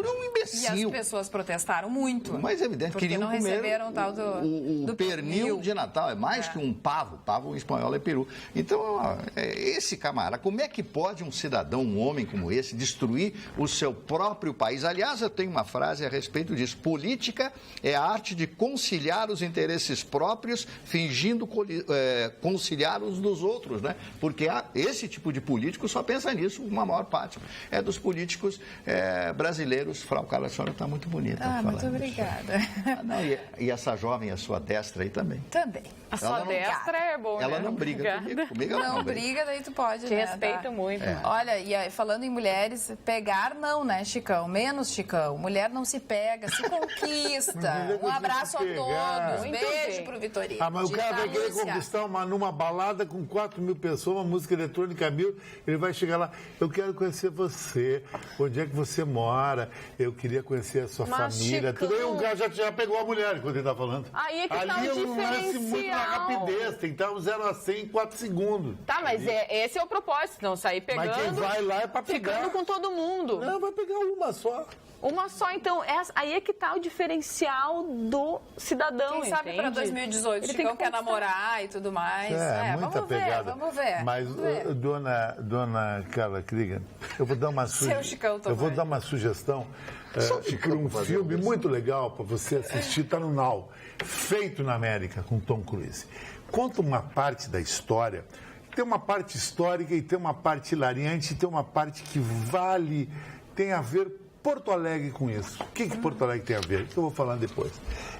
é um imbecil. E as pessoas protestaram muito. Mas é evidente, queriam não comer receberam tal do pernil de Natal. É mais que um pavo. Pavo em espanhol é peru. Então, esse camarada, como é que pode um cidadão, um homem como esse, destruir o seu próprio país? Aliás, eu tenho uma frase a respeito disso. Política é a arte de conciliar os interesses próprios, fingindo conciliar os dos outros, né? Porque esse tipo de político só pensa nisso, uma maior parte é dos políticos brasileiros. Frau Carla, a senhora está muito bonita. Muito obrigada. E essa jovem, a sua destra aí também. Também. A sua destra é boa. Ela não briga comigo. Ela não briga, daí tu pode, te respeita muito. Olha, e falando em mulheres, pegar não, né, Chicão? Menos, Chicão. Mulher não se pega, se conquista. Um abraço a todos. Beijo pro Vitorino. Mas o cara vai querer conquistar numa balada com 4 mil pessoas, uma música eletrônica 1000, ele vai chegar lá, eu quero conhecer você, onde é que você mora, eu queria conhecer a sua família. Tudo aí o cara já pegou a mulher enquanto ele tá falando. Aí é que ali tá o é um lance muito na rapidez, tem que estar um 0 a 100 em 4 segundos. Tá, mas esse é o propósito, não sair pegando. Mas quem vai lá é pra pegar. Ficando com todo mundo. Não, vai pegar uma só. Uma só, então, aí é que tá o diferencial do cidadão, quem sabe para 2018 o Chicão quer namorar e tudo mais. Muita pegada. Vamos ver. Mas, dona Carla Krieger, eu vou dar uma sugestão para um filme muito legal para você assistir, tá no Now, Feito na América, com Tom Cruise. Conta uma parte da história, tem uma parte histórica e tem uma parte hilariante, tem uma parte que tem a ver Porto Alegre com isso. O que Porto Alegre tem a ver? Isso eu vou falar depois.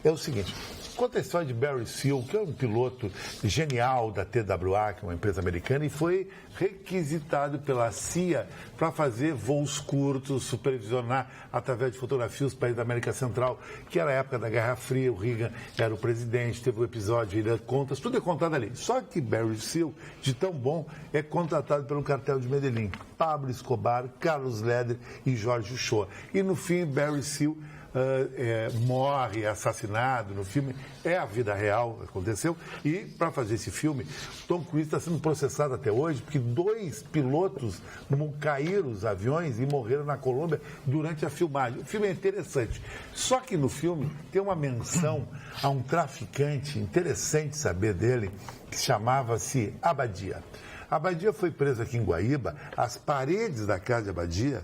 É o seguinte, conta a história de Barry Seal, que é um piloto genial da TWA, que é uma empresa americana, e foi requisitado pela CIA para fazer voos curtos, supervisionar através de fotografias os países da América Central, que era a época da Guerra Fria, o Reagan era o presidente, teve o episódio, ele conta, tudo é contado ali. Só que Barry Seal, de tão bom, é contratado pelo cartel de Medellín. Pablo Escobar, Carlos Leder e Jorge Uchoa. E no fim, Barry Seal morre, é assassinado no filme. É a vida real, aconteceu. E, para fazer esse filme, Tom Cruise está sendo processado até hoje porque 2 pilotos caíram os aviões e morreram na Colômbia durante a filmagem. O filme é interessante. Só que no filme tem uma menção a um traficante, interessante saber dele, que chamava-se Abadia. Abadia foi preso aqui em Guaíba. As paredes da casa de Abadia,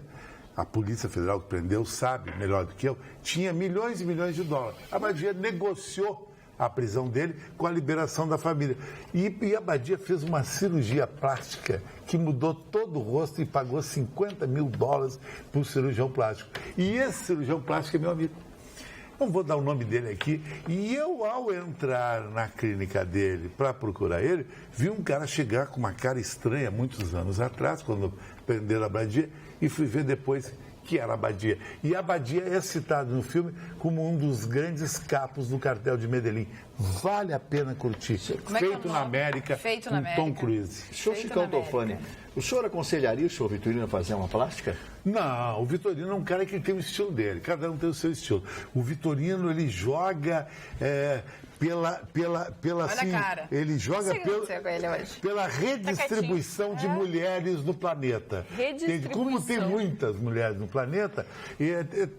a Polícia Federal que prendeu sabe melhor do que eu, tinha milhões e milhões de dólares. Abadia negociou a prisão dele com a liberação da família. E Abadia fez uma cirurgia plástica que mudou todo o rosto e pagou $50 mil para o cirurgião plástico. E esse cirurgião plástico é meu amigo. Não vou dar o nome dele aqui. E eu, ao entrar na clínica dele para procurar ele, vi um cara chegar com uma cara estranha muitos anos atrás, quando prenderam a Abadia, e fui ver depois que era Abadia. E Abadia é citado no filme como um dos grandes capos do cartel de Medellín. Vale a pena curtir. Feito na América, Feito com na América. Tom Cruise. Senhor Chicão Tofani, o senhor aconselharia o senhor Vitorino a fazer uma plástica? Não, o Vitorino é um cara que tem o estilo dele, cada um tem o seu estilo. O Vitorino, ele joga pela assim, cara. Ele joga pela redistribuição de mulheres no planeta. Como tem muitas mulheres no planeta,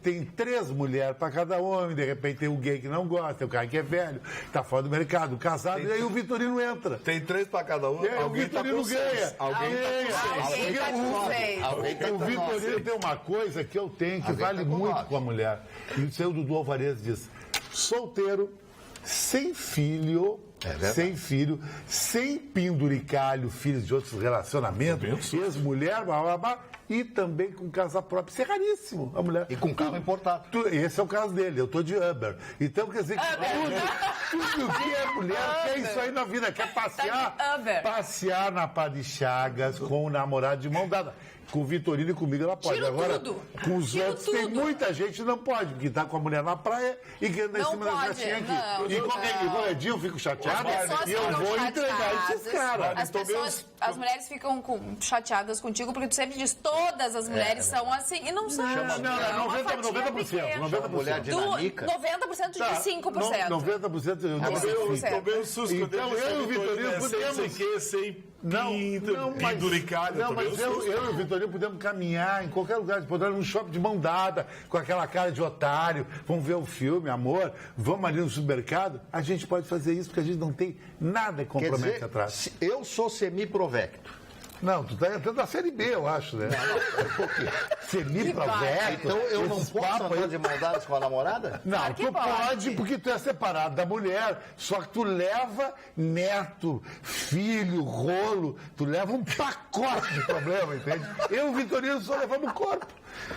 tem 3 mulheres para cada homem, de repente tem o gay que não gosta, tem o cara que é velho, está fora do mercado, o casado, e aí o Vitorino entra. Tem 3 para cada um. O Vitorino ganha. Alguém O Vitorino tem uma coisa que eu tenho que vale muito com a mulher. E o seu Dudu Alvarez diz: solteiro, sem filho, sem penduricalho, filhos de outros relacionamentos, ex-mulher, blá, blá, blá, e também com casa própria. Isso é raríssimo, a mulher. E com carro importado. Esse é o caso dele, eu tô de Uber. Então, quer dizer, tudo que é mulher quer isso aí na vida, quer passear na Pá de Chagas com o namorado de mão dada. Com o Vitorino e comigo ela pode. Agora, com os outros, tem muita gente que não pode, porque tá com a mulher na praia e quer andar em cima da gatinha aqui. E qualquer dia eu fico chateado e eu vou entregar esses caras. As mulheres ficam chateadas contigo porque tu sempre diz todas as mulheres são assim e não são. Não, 90%. 90% dinâmica. 90% de 5%. 90% eu tomei um susto. Então eu e o Vitorino podemos... Sem penduricalho. Não, mas eu e o Vitorino podemos caminhar em qualquer lugar, podemos ir num shopping de mão dada, com aquela cara de otário, vamos ver o filme, amor, vamos ali no supermercado. A gente pode fazer isso porque a gente não tem nada que compromete atrás. Eu sou semiprovecto. Não, tu tá entrando na Série B, eu acho, né? Semiprovecto. Então eu não posso andar de mão dadas com a namorada? Não, tu pode porque tu é separado da mulher, só que tu leva neto, filho, rolo, tu leva um pacote de problema, entende? Eu e o Vitorino só levamos o corpo.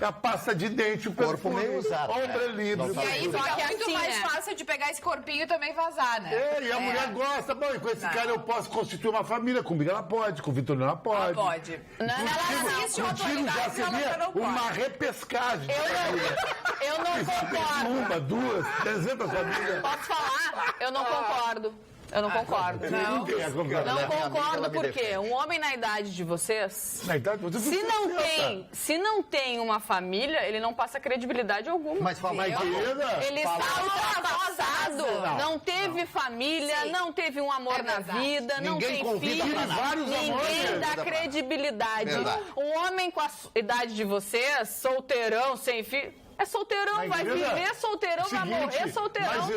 A pasta de dente, o corpo meio usado. Ombro livre. E aí fica muito mais fácil de pegar esse corpinho e também vazar, né? E a mulher gosta. Bom, e com esse cara eu posso constituir uma família. Comigo ela pode, com o Vitorino ela pode. Ela pode. Ela assiste uma Contigo já seria uma repescagem. Eu não concordo. Uma, 2, 300 famílias. Posso falar? Eu não concordo. Eu não concordo. Não concordo porque um homem na idade de vocês, se não tem uma família, ele não passa credibilidade alguma. Mas ele está ultrapassado. Não teve família, não teve um amor na vida, não tem filho. Ninguém dá credibilidade. Um homem com a idade de vocês, solteirão, sem filho... É solteirão, vai viver solteirão, vai morrer solteirão. Mas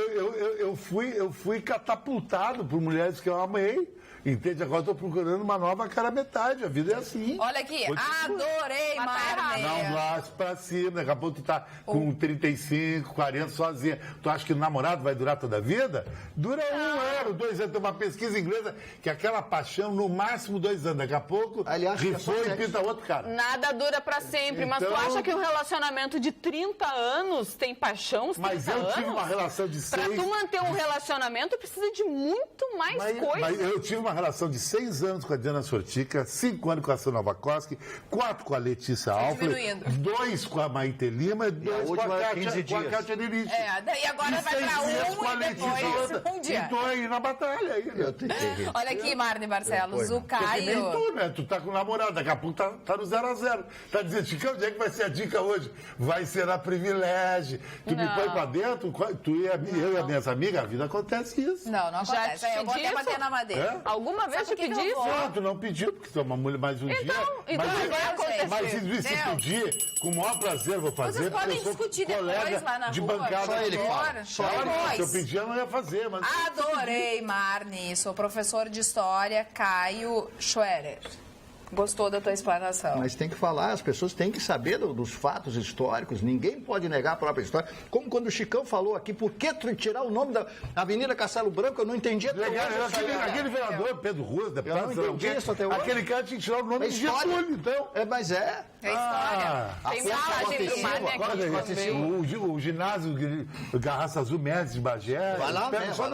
eu fui catapultado por mulheres que eu amei. Entende? Agora estou procurando uma nova cara metade. A vida é assim. Olha aqui, adorei, Marney. Não, lá pra cima. Daqui a pouco tu tá com 35, 40 sozinha. Tu acha que o namorado vai durar toda a vida? Dura 1 ano, 2 anos. Tem uma pesquisa inglesa que aquela paixão, no máximo 2 anos. Daqui a pouco, rifou e pinta outro cara. Nada dura pra sempre. Mas tu acha que um relacionamento de 30 anos tem paixão? Mas eu tive uma relação de 6... Pra tu manter um relacionamento, precisa de muito mais coisa. Mas eu tive uma uma relação de 6 anos com a Diana Sortica, 5 anos com a Sandra Novakoski, 4 com a Letícia Alfred, 2 com a Maite Lima e 2 com a Kátia Lirich. Daí agora vai para 1 e depois um dia. E tô aí na batalha. Aí, né? Olha aqui, Marne Barcelos, o Caio... Nem tu, né? Tu tá com namorado, daqui a pouco tá no 0-0. Tá dizendo, Chicão, onde é que vai ser a dica hoje? Vai ser a privilégio. Tu me põe pra dentro, eu e as minhas amigas, a vida acontece isso. Não acontece. Eu vou até bater na madeira. Alguma vez te pedi isso? Não, tu não pediu, porque tu é uma mulher mais um dia. Então vai acontecer. Mas se pedir, com o maior prazer vou fazer. Vocês podem discutir depois lá na de rua. Bancada. Só ele fala. Só ele. Se eu pedir, eu não ia fazer. Mas... Adorei, Marne. Sou professor de História, Caio Schwerer. Gostou da tua explanação. Mas tem que falar, as pessoas têm que saber dos fatos históricos, ninguém pode negar a própria história. Como quando o Chicão falou aqui, por que tirar o nome da Avenida Castelo Branco? Eu não entendi até hoje. Aquele vereador, Pedro Ruas, deputado, eu não entendi isso até hoje. Aquele cara tinha que tirar o nome de Getúlio, então. Mas é. É história. Tem mensagem do Marne aqui. O ginásio Garraça Azul Médici de Bagé. Vai lá,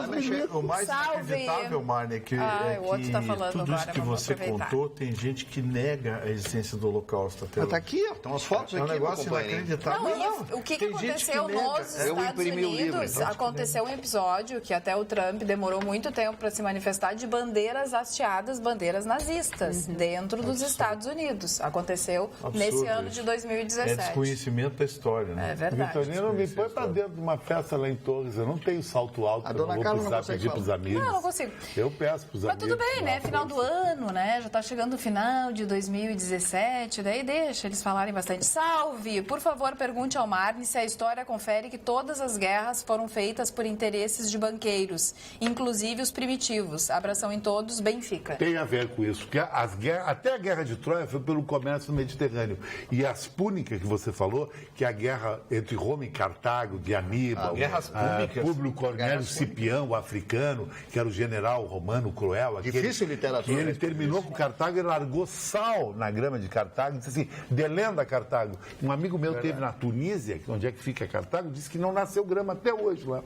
mexer. O mais inacreditável, Marne, é que, o outro tá falando tudo agora, isso que você contou, tem gente que nega a existência do Holocausto até hoje. Tá aqui, ó. Estão as fotos aqui. É um negócio inacreditável. O que aconteceu nos Estados Unidos? Aconteceu um episódio que até o Trump demorou muito tempo para se manifestar de bandeiras hasteadas, bandeiras nazistas, dentro dos Estados Unidos. Aconteceu nesse ano de 2017. É desconhecimento da história, né? É verdade. Vitorino, me põe pra dentro de uma festa lá em Torres. Eu não tenho salto alto, A eu não dona vou Carla não precisar consegue pedir falar. pros amigos. Não consigo. Eu peço pros amigos. Mas tudo bem, né? Final do ano, né? Já tá chegando o final de 2017, daí deixa eles falarem bastante. Salve! Por favor, pergunte ao Marne se a história confere que todas as guerras foram feitas por interesses de banqueiros, inclusive os primitivos. Abração em todos, Benfica. Tem a ver com isso, porque até a Guerra de Troia foi pelo comércio no Mediterrâneo. E as púnicas que você falou, que é a guerra entre Roma e Cartago, de Aníbal, guerras púnicas. Públio Cornélio Cipião, o africano, que era o general romano cruel. Difícil literatura. E ele terminou com Cartago e largou sal na grama de Cartago e disse assim, delenda Cartago. Um amigo meu teve na Tunísia, onde é que fica Cartago, disse que não nasceu grama até hoje lá.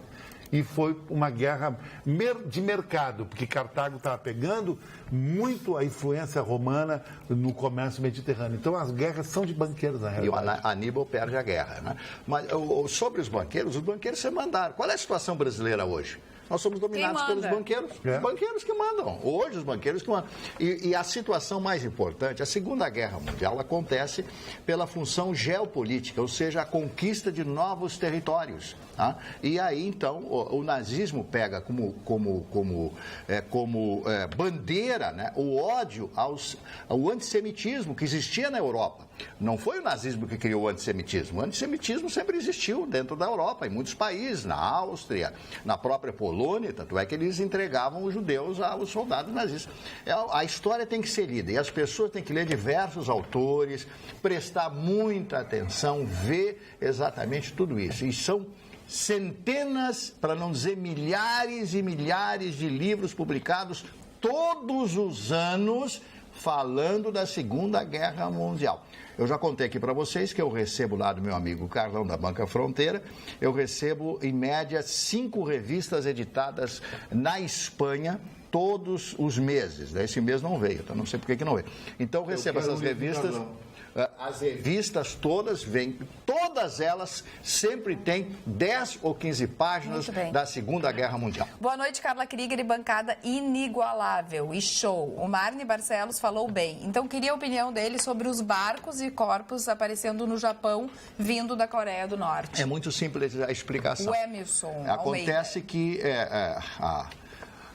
E foi uma guerra de mercado, porque Cartago estava pegando muito a influência romana no comércio mediterrâneo. Então, as guerras são de banqueiros, na realidade. E o Aníbal perde a guerra, né? Mas sobre os banqueiros se mandaram. Qual é a situação brasileira hoje? Nós somos dominados pelos banqueiros. Os banqueiros que mandam. Hoje, os banqueiros que mandam. E a situação mais importante, a Segunda Guerra Mundial acontece pela função geopolítica, ou seja, a conquista de novos territórios. Tá? E aí, então, o nazismo pega como bandeira, né, o ódio ao antissemitismo que existia na Europa. Não foi o nazismo que criou o antissemitismo. O antissemitismo sempre existiu dentro da Europa, em muitos países, na Áustria, na própria Polônia, tanto é que eles entregavam os judeus aos soldados nazistas. A história tem que ser lida e as pessoas têm que ler diversos autores, prestar muita atenção, ver exatamente tudo isso. E são centenas, para não dizer milhares e milhares de livros publicados todos os anos falando da Segunda Guerra Mundial. Eu já contei aqui para vocês que eu recebo lá do meu amigo Carlão da Banca Fronteira, eu recebo em média 5 revistas editadas na Espanha todos os meses. Esse mês não veio, então não sei por que não veio. Então eu recebo essas revistas. As revistas todas vêm, todas elas sempre têm 10 ou 15 páginas da Segunda Guerra Mundial. Boa noite, Carla Krieger e bancada inigualável e show. O Marne Barcelos falou bem. Então, queria a opinião dele sobre os barcos e corpos aparecendo no Japão, vindo da Coreia do Norte. É muito simples a explicação. O Emerson Acontece que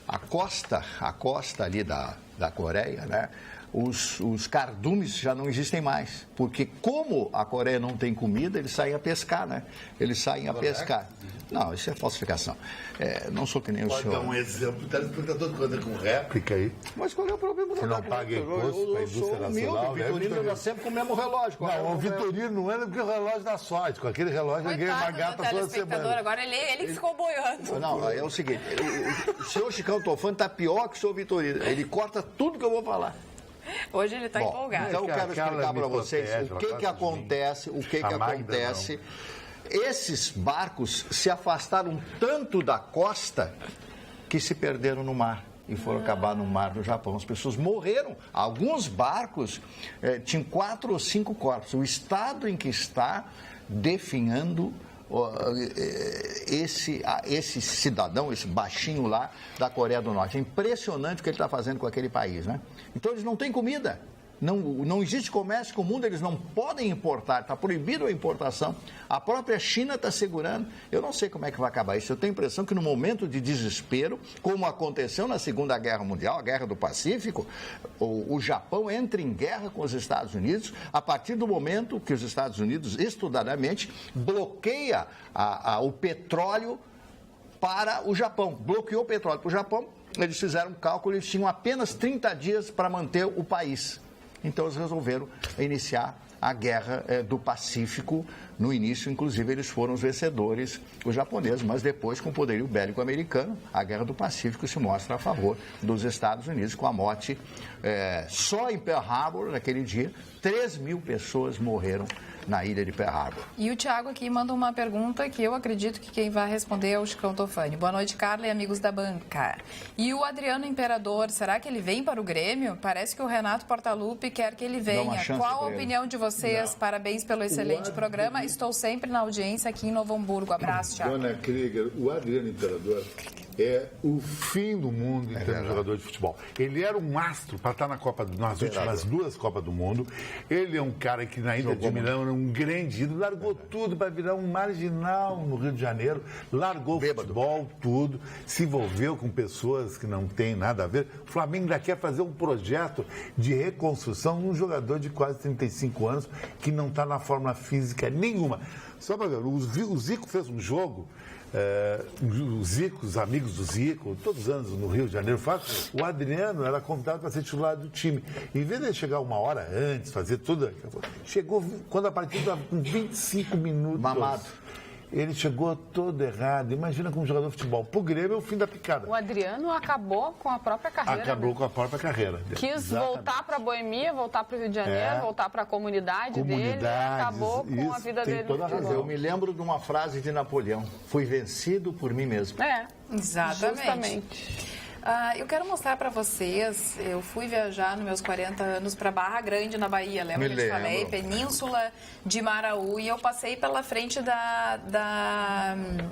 a costa ali da Coreia, né? Os cardumes já não existem mais, porque como a Coreia não tem comida, eles saem a pescar, né? Eles saem a pescar. Não, isso é falsificação. Não sou que nem o senhor. Pode dar um exemplo, o telespectador que anda com réplica aí. Mas qual é o problema? Você não paga imposto para a indústria nacional. O Vitorino anda sempre com o mesmo relógio. Não, o Vitorino não anda porque o relógio dá sorte. Com aquele relógio ele ganha uma gata toda semana. Agora ele que ficou boiando. Não, é o seguinte, o senhor Chicão Tofano está pior que o senhor Vitorino. Ele corta tudo que eu vou falar. Hoje ele está empolgado. Então eu quero explicar para vocês o que acontece, Esses barcos se afastaram tanto da costa que se perderam no mar. e foram acabar no mar do Japão. As pessoas morreram. Alguns barcos tinham 4 ou 5 corpos. O estado em que está definhando esse cidadão, esse baixinho lá da Coreia do Norte. É impressionante o que ele está fazendo com aquele país, né? Então eles não têm comida. Não existe comércio com o mundo, eles não podem importar, está proibido a importação. A própria China está segurando. Eu não sei como é que vai acabar isso. Eu tenho a impressão que no momento de desespero, como aconteceu na Segunda Guerra Mundial, a Guerra do Pacífico, o Japão entra em guerra com os Estados Unidos a partir do momento que os Estados Unidos, estudadamente, bloqueia o petróleo para o Japão. Bloqueou o petróleo para o Japão, eles fizeram um cálculo, eles tinham apenas 30 dias para manter o país. Então, eles resolveram iniciar a Guerra do Pacífico. No início, inclusive, eles foram os vencedores, os japoneses, mas depois, com o poderio bélico americano, a Guerra do Pacífico se mostra a favor dos Estados Unidos, com a morte, só em Pearl Harbor, naquele dia, 3.000 pessoas morreram na ilha de Pearl Harbor. E o Thiago aqui manda uma pergunta que eu acredito que quem vai responder é o Chicão Tofani. Boa noite, Carla e amigos da banca. E o Adriano Imperador, será que ele vem para o Grêmio? Parece que o Renato Portaluppi quer que ele venha. Qual a opinião de vocês? Não. Parabéns pelo excelente programa. Estou sempre na audiência aqui em Novo Hamburgo. Abraço, Thiago. Dona Krieger, o Adriano Imperador é o fim do mundo em termos de jogador de futebol. Ele era um astro para estar nas últimas 2 Copas do Mundo. Ele é um cara que na Inter de Milão era um grande ídolo, largou tudo para virar um marginal no Rio de Janeiro, largou o futebol, tudo, se envolveu com pessoas que não têm nada a ver. O Flamengo ainda quer fazer um projeto de reconstrução de um jogador de quase 35 anos que não está na forma física nenhuma. Só para ver, o Zico fez um jogo. O Zico, os amigos do Zico, todos os anos no Rio de Janeiro, o Adriano era convidado para ser titular do time. Em vez de ele chegar uma hora antes, fazer tudo, chegou quando a partida estava com 25 minutos. Mamado. Ele chegou todo errado. Imagina como jogador de futebol. Pro Grêmio é o fim da picada. O Adriano acabou com a própria carreira. Acabou com a própria carreira. Quis voltar para a Boemia, voltar para o Rio de Janeiro, voltar para a comunidade dele. Acabou com a vida dele. Toda razão. Eu me lembro de uma frase de Napoleão. Fui vencido por mim mesmo. Exatamente. Justamente. Eu quero mostrar para vocês, eu fui viajar nos meus 40 anos para Barra Grande, na Bahia, lembra que eu te falei? Península de Maraú, e eu passei pela frente da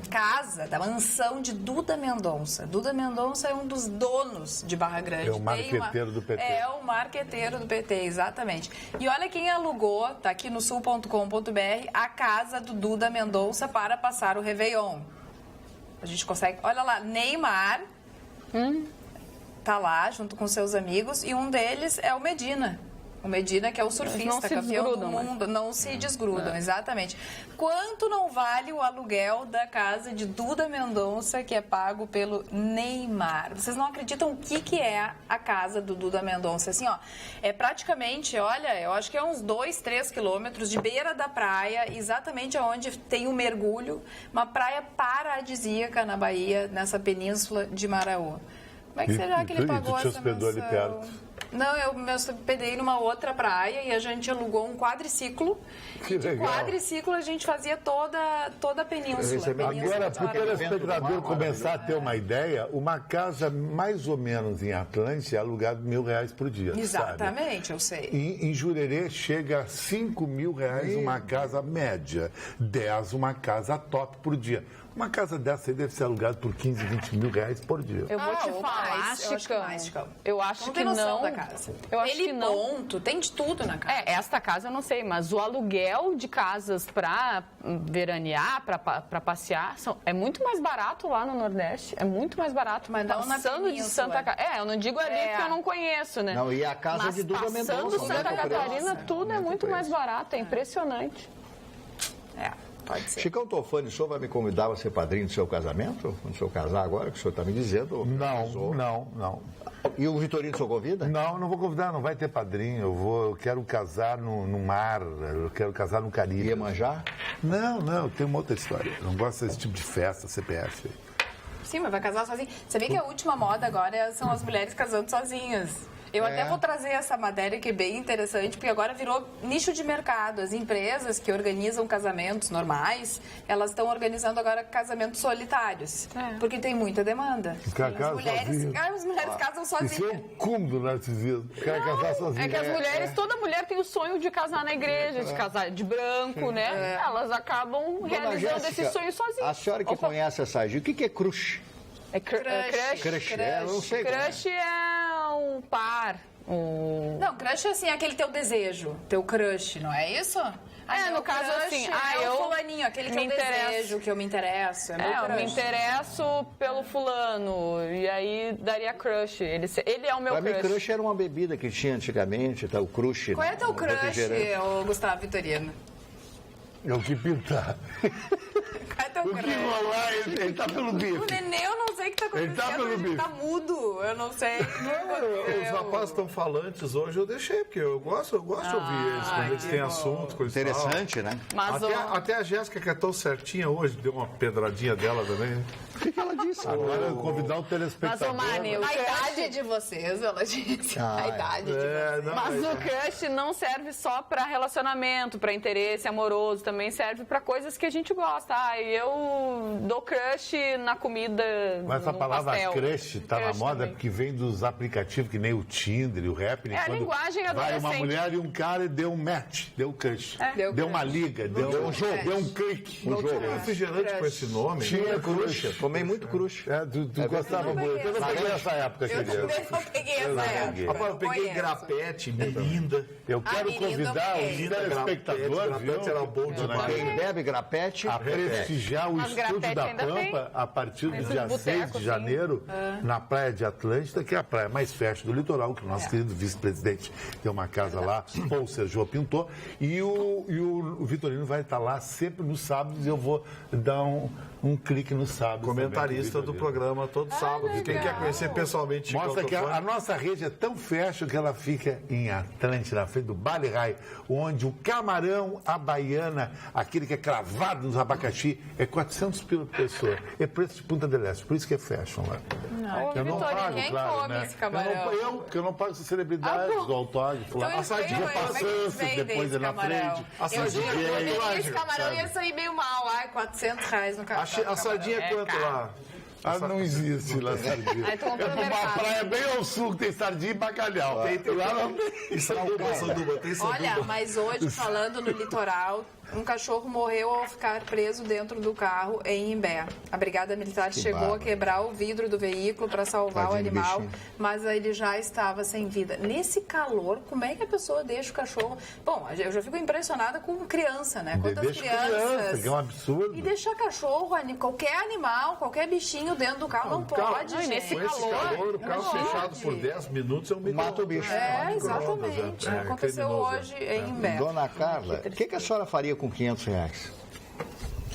casa, da mansão de Duda Mendonça. Duda Mendonça é um dos donos de Barra Grande. É o marqueteiro do PT. É o marqueteiro do PT, exatamente. E olha quem alugou, tá aqui no sul.com.br, a casa do Duda Mendonça para passar o Réveillon. A gente consegue, olha lá, Neymar... Tá lá junto com seus amigos e um deles é o Medina. O Medina, que é o surfista, campeão do mundo, não se desgrudam, exatamente. Quanto não vale o aluguel da casa de Duda Mendonça, que é pago pelo Neymar? Vocês não acreditam o que é a casa do Duda Mendonça? Assim, ó, é praticamente, olha, eu acho que é uns 2, 3 quilômetros de beira da praia, exatamente onde tem o mergulho, uma praia paradisíaca na Bahia, nessa península de Maraú. Como é que será que ele pagou essa mansão? Ali perto? Não, eu me hospedei numa outra praia e a gente alugou um quadriciclo. E de quadriciclo a gente fazia toda a península. Agora, para o telespectador começar a ter uma ideia, uma casa mais ou menos em Atlântia é alugada R$1.000 por dia. Exatamente, sabe? Eu sei. Em Jurerê chega a R$5.000 uma casa média, 10 uma casa top por dia. Uma casa dessa aí deve ser alugada por 15, 20 mil reais por dia. Eu vou te falar, Chicão. Eu acho que não. Da casa. Eu acho que não. Ponto, tem de tudo na casa. Esta casa eu não sei, mas o aluguel de casas para veranear, para passear, é muito mais barato lá no Nordeste. É muito mais barato. Mas não passando de Santa Catarina. Eu não digo ali porque eu não conheço, né? Não, e a casa de Duda Mendonça. Passando Santa Catarina, tudo é muito mais barato. É impressionante. Pode ser. Chicão Tofani, o senhor vai me convidar a ser padrinho do seu casamento? Quando o senhor casar agora, que o senhor está me dizendo? Não. E o Vitorino, o senhor convida? Não vou convidar, não vai ter padrinho. Eu quero casar no mar, eu quero casar no Caribe. Iemanjá? Não, tem uma outra história. Eu não gosto desse tipo de festa, CPF. Sim, mas vai casar sozinho. Você vê que a última moda agora são as mulheres casando sozinhas. Eu até vou trazer essa matéria que é bem interessante, porque agora virou nicho de mercado. As empresas que organizam casamentos normais, elas estão organizando agora casamentos solitários, porque tem muita demanda. As mulheres casam sozinhas. Isso é o cúmulo do narcisismo. Quer casar sozinha. É que as mulheres, toda mulher tem o sonho de casar na igreja, de casar de branco, né? Elas acabam realizando esse sonho sozinhas. A senhora que conhece essa Sagia, o que é crush? É crush. Crush, eu não sei. Crush é um par. Não, crush é assim, aquele teu desejo, teu crush, não é isso? No caso assim, é o fulaninho, aquele que eu desejo, que eu me interesso. Eu me interesso pelo fulano, e aí daria crush. Ele é o meu crush. Pra mim, crush era uma bebida que tinha antigamente, o crush. Qual é teu crush, Gustavo Vitorino? É o que pintar. Qual é teu crush? O que rolar, ele tá pelo bife. O Nenê, eu não sei o que tá acontecendo, ele tá mudo, eu não sei. Os rapazes estão falantes hoje, eu deixei, porque eu gosto de ouvir eles, quando eles têm assunto, coisa interessante, né? Mas até a Jéssica, que é tão certinha hoje, deu uma pedradinha dela também. O que ela disse? Agora eu convidar o telespectador. Mas, Mani, a idade de vocês, ela disse. A idade de vocês. Mas o crush não serve só para relacionamento, para interesse amoroso, também serve para coisas que a gente gosta. Eu dou crush na comida. Mas essa palavra pastel. Crush tá na moda também. porque vem dos aplicativos que nem o Tinder e o Happn. A linguagem adolescente. Vai uma mulher e um cara e deu um match, deu crush. Deu uma liga, deu um jogo, deu um clique. Um jogo. Refrigerante com esse nome. Tinha crush. Tomei muito crush. Tu gostava muito. Eu não peguei essa época, Eu não peguei essa época. Rapaz, eu peguei grapete, Melinda. Eu quero convidar o telespectador, viu? Grapete era bom demais. Quem bebe grapete, a prestigiar o Estúdio da Pampa a partir do dia 6 de janeiro, na Praia de Atlântida, que é a praia mais fashion do litoral, que o nosso querido vice-presidente tem uma casa lá, Paul Sergio pintou, e o Vitorino vai estar lá sempre nos sábados, e eu vou dar um clique no sábado. Comentarista do programa todo sábado. Quem quer conhecer pessoalmente, mostra que a nossa rede é tão fashion que ela fica em Atlântida, na frente do Bale Rai, onde o camarão, a baiana, aquele que é cravado nos abacaxi, é 400 pila por pessoa. É preço de Punta del Este, por isso que é fashion lá. Eu não pago, quem claro, come né? esse camarão? Que eu não pago essas celebridades do autógrafo lá. Então, A sardinha passando, depois é na frente. A sardinha esse camarão ia sair meio mal. Ai, R$400 no camarão. A sardinha é quanto lá? Não existe lá sardinha. Aí tu compra no Uma mercado. praia bem ao sul que tem sardinha e bacalhau. Lá não tem. E sanduba, tem sanduba. Olha, mas hoje, falando no litoral, um cachorro morreu ao ficar preso dentro do carro em Imbé. A Brigada Militar chegou a quebrar o vidro do veículo para salvar o animal, mas ele já estava sem vida. Nesse calor, como é que a pessoa deixa o cachorro... Bom, eu já fico impressionada com criança, né? Quantas Deixa criança, que é um absurdo. E deixar cachorro, qualquer animal, qualquer bichinho dentro do carro, não pode, gente. Nesse Com esse calor, o carro fechado por 10 minutos é um mata o bicho. Exatamente. Aconteceu hoje em Imbé. Dona Carla, o que a senhora faria com R$500?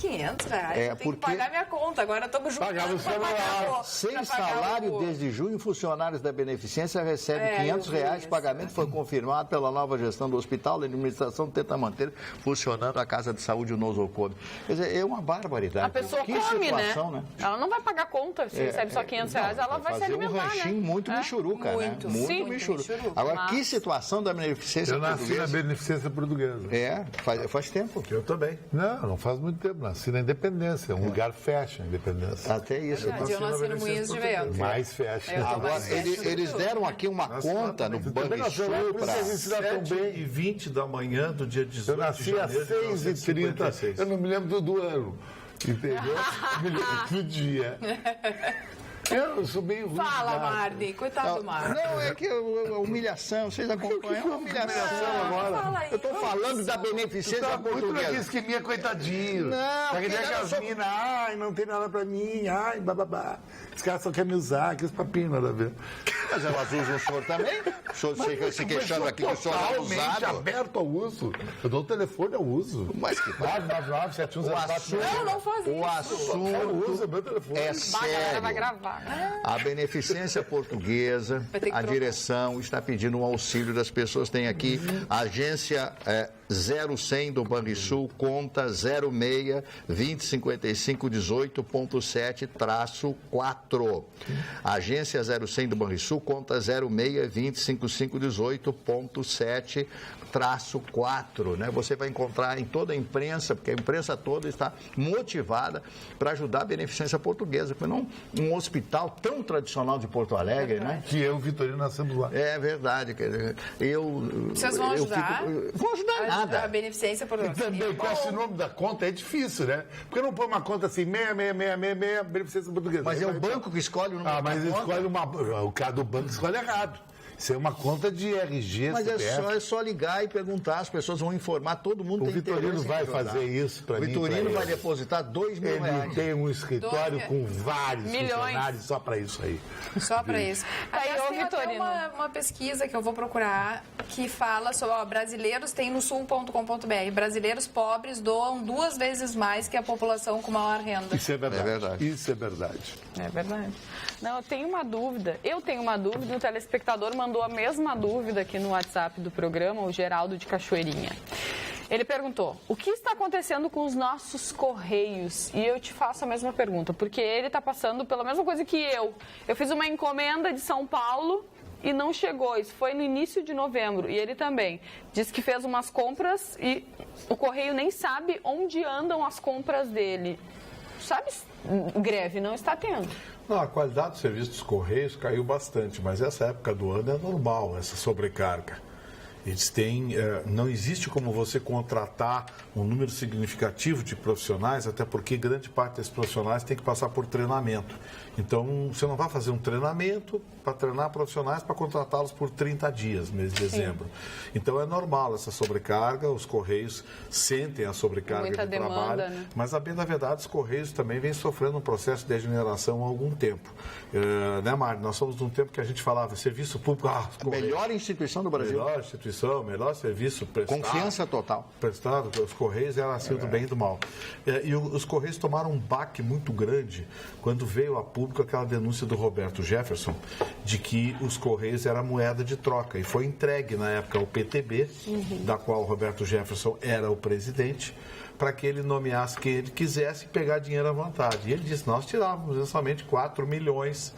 R$500? Tem porque... que pagar minha conta. Agora estamos juntando para pagar Sem salário desde junho, funcionários da Beneficência recebem R$500. Pagamento foi confirmado pela nova gestão do hospital. A administração tenta manter funcionando a Casa de Saúde nosocomio. Quer dizer, é uma barbaridade. A pessoa que come, situação, né? Ela não vai pagar conta se recebe só R$500. Ela vai se alimentar, um ranchinho muito michuruca, né? Muito michuruca. Agora, que situação da Beneficência Portuguesa? Eu nasci na Beneficência Portuguesa. Faz tempo. Eu também. Não faz muito tempo. Nasci na Independência, um lugar fashion, Independência. Até isso. Eu nasci no Moinhos de Vento. Mais fashion. Agora, eles deram aqui uma conta no Banrisul para... 7h20 da manhã do dia 18 Eu nasci às 6h30, eu não me lembro do ano, entendeu? Me lembro do dia. Eu sou meio ruim. Fala, Mardi, coitado do Mardi. Não, é que a humilhação, vocês acompanham a humilhação agora. Eu estou falando da Beneficência Muito Portuguesa. naquele esqueminha, coitadinho. Não, Pra que nem aquelas minas, ai, não tem nada pra mim, ai, bababá. Os caras só querem me usar, aqueles papinhos, nada a ver. Mas elas usam o senhor também? O senhor se queixando aqui que o senhor é totalmente usado. aberto ao uso. Eu dou o telefone ao uso. Mas que 999-7104. Não faz isso. o assunto Usa meu telefone. é A galera vai sério. gravar. A Beneficência Portuguesa, Vai ter que a trocar. direção está pedindo um auxílio das pessoas. Tem aqui a agência 0100 do Banrisul, conta 06 2055 18.7-4. Agência 0100 do Banrisul, conta 06 2055 18.7-4, né? Você vai encontrar em toda a imprensa, porque a imprensa toda está motivada para ajudar a beneficência portuguesa, porque não um hospital tão tradicional de Porto Alegre, né? Que eu e o Vitorino nascemos lá. É verdade, quer dizer, Vocês vão ajudar? Vou ajudar nada. A beneficência portuguesa. Também, com esse nome da conta é difícil, né? Porque não põe uma conta assim, 6666, beneficência portuguesa. Mas é o banco que escolhe o número da conta. Mas escolhe o cara do banco escolhe errado. Isso é uma conta de RG, mas CPF. é só ligar e perguntar, as pessoas vão informar, todo mundo tem interesse. O Vitorino vai fazer isso para mim. O Vitorino vai depositar R$2 mil. Ele tem um escritório com vários funcionários só para isso aí. Só para isso. Aí, tem até uma pesquisa que eu vou procurar que fala sobre brasileiros, tem no sul.com.br, brasileiros pobres doam 2 vezes mais que a população com maior renda. Isso é verdade. Isso é verdade. É verdade. Não, eu tenho uma dúvida, o telespectador mandou a mesma dúvida aqui no WhatsApp do programa, o Geraldo de Cachoeirinha. Ele perguntou, o que está acontecendo com os nossos Correios? E eu te faço a mesma pergunta, porque ele está passando pela mesma coisa que eu. Eu fiz uma encomenda de São Paulo e não chegou, isso foi no início de novembro, e ele também disse que fez umas compras e o Correio nem sabe onde andam as compras dele. Sabe, greve não está tendo. Não, a qualidade do serviço dos Correios caiu bastante, mas essa época do ano é normal, essa sobrecarga. Eles têm, não existe como você contratar um número significativo de profissionais, até porque grande parte desses profissionais tem que passar por treinamento. Então, você não vai fazer um treinamento para treinar profissionais para contratá-los por 30 dias, mês de dezembro. Então, é normal essa sobrecarga, os Correios sentem a sobrecarga muita de demanda, trabalho, né? Mas, a bem da verdade, os Correios também vêm sofrendo um processo de degeneração há algum tempo. Né, Mário? Nós somos num tempo que a gente falava serviço público... a melhor instituição do Brasil. Melhor instituição, melhor serviço prestado. Confiança total. Prestado, os Correios eram assim do bem e do mal. E os Correios tomaram um baque muito grande quando veio a público aquela denúncia do Roberto Jefferson de que os Correios eram moeda de troca. E foi entregue na época ao PTB, da qual o Roberto Jefferson era o presidente, para que ele nomeasse quem ele quisesse e pegar dinheiro à vontade. E ele disse, nós tirávamos somente 4 milhões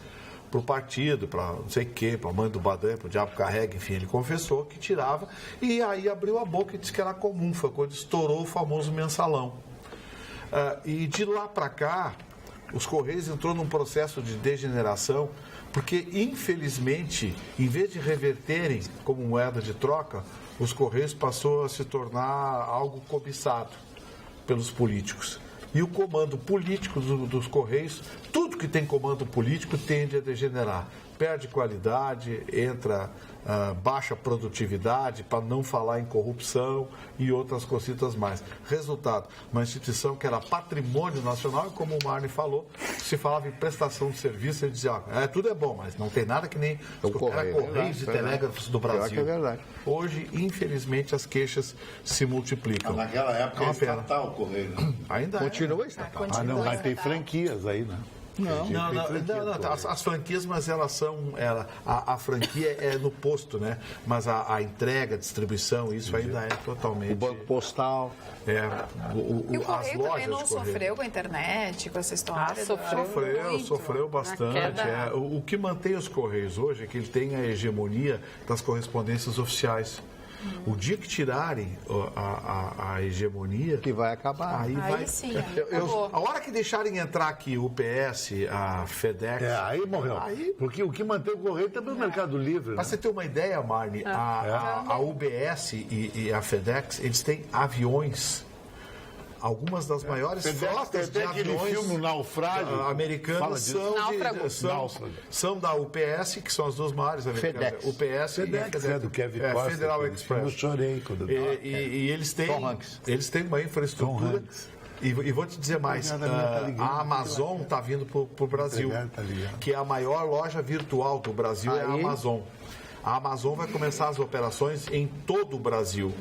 para o partido, para não sei o quê, para a mãe do Badan, para o diabo carrega, enfim, ele confessou que tirava e aí abriu a boca e disse que era comum, foi quando estourou o famoso mensalão. E de lá para cá, os Correios entrou num processo de degeneração, porque infelizmente, em vez de reverterem como moeda de troca, os Correios passou a se tornar algo cobiçado pelos políticos. E o comando político dos Correios, tudo que tem comando político tende a degenerar. Perde qualidade, entra baixa produtividade, para não falar em corrupção e outras cositas mais. Resultado, uma instituição que era patrimônio nacional, e como o Marne falou, se falava em prestação de serviço, ele dizia, tudo é bom, mas não tem nada que nem os Correios e Telégrafos do Brasil. É verdade. Hoje, infelizmente, as queixas se multiplicam. Naquela época era estatal o Correio, né? Ainda continua estatal. Não, vai ter franquias aí, né? Não, as franquias, mas elas são... A franquia é no posto, né? Mas a entrega, a distribuição, isso ainda é totalmente... O banco postal... E o Correio também não sofreu com a internet, com essa história? Sofreu bastante. O que mantém os Correios hoje é que ele tem a hegemonia das correspondências oficiais. O dia que tirarem a hegemonia... Que vai acabar. Aí vai... Sim, a hora que deixarem entrar aqui o UPS, a FedEx... aí morreu. Porque o que mantém o Correio também é o Mercado Livre. Para você ter uma ideia, Marne, a UBS e a FedEx, eles têm aviões... Algumas das maiores frotas de aviões americanos são da UPS, que são as duas maiores americanas. FedEx. UPS FedEx, e a FedEx, do Kevin Costa, Federal Express. Eu chorei quando e eles têm uma infraestrutura. E vou te dizer mais, a Amazon está vindo para o Brasil, que é a maior loja virtual do Brasil, é a Amazon. A Amazon vai começar as operações em todo o Brasil.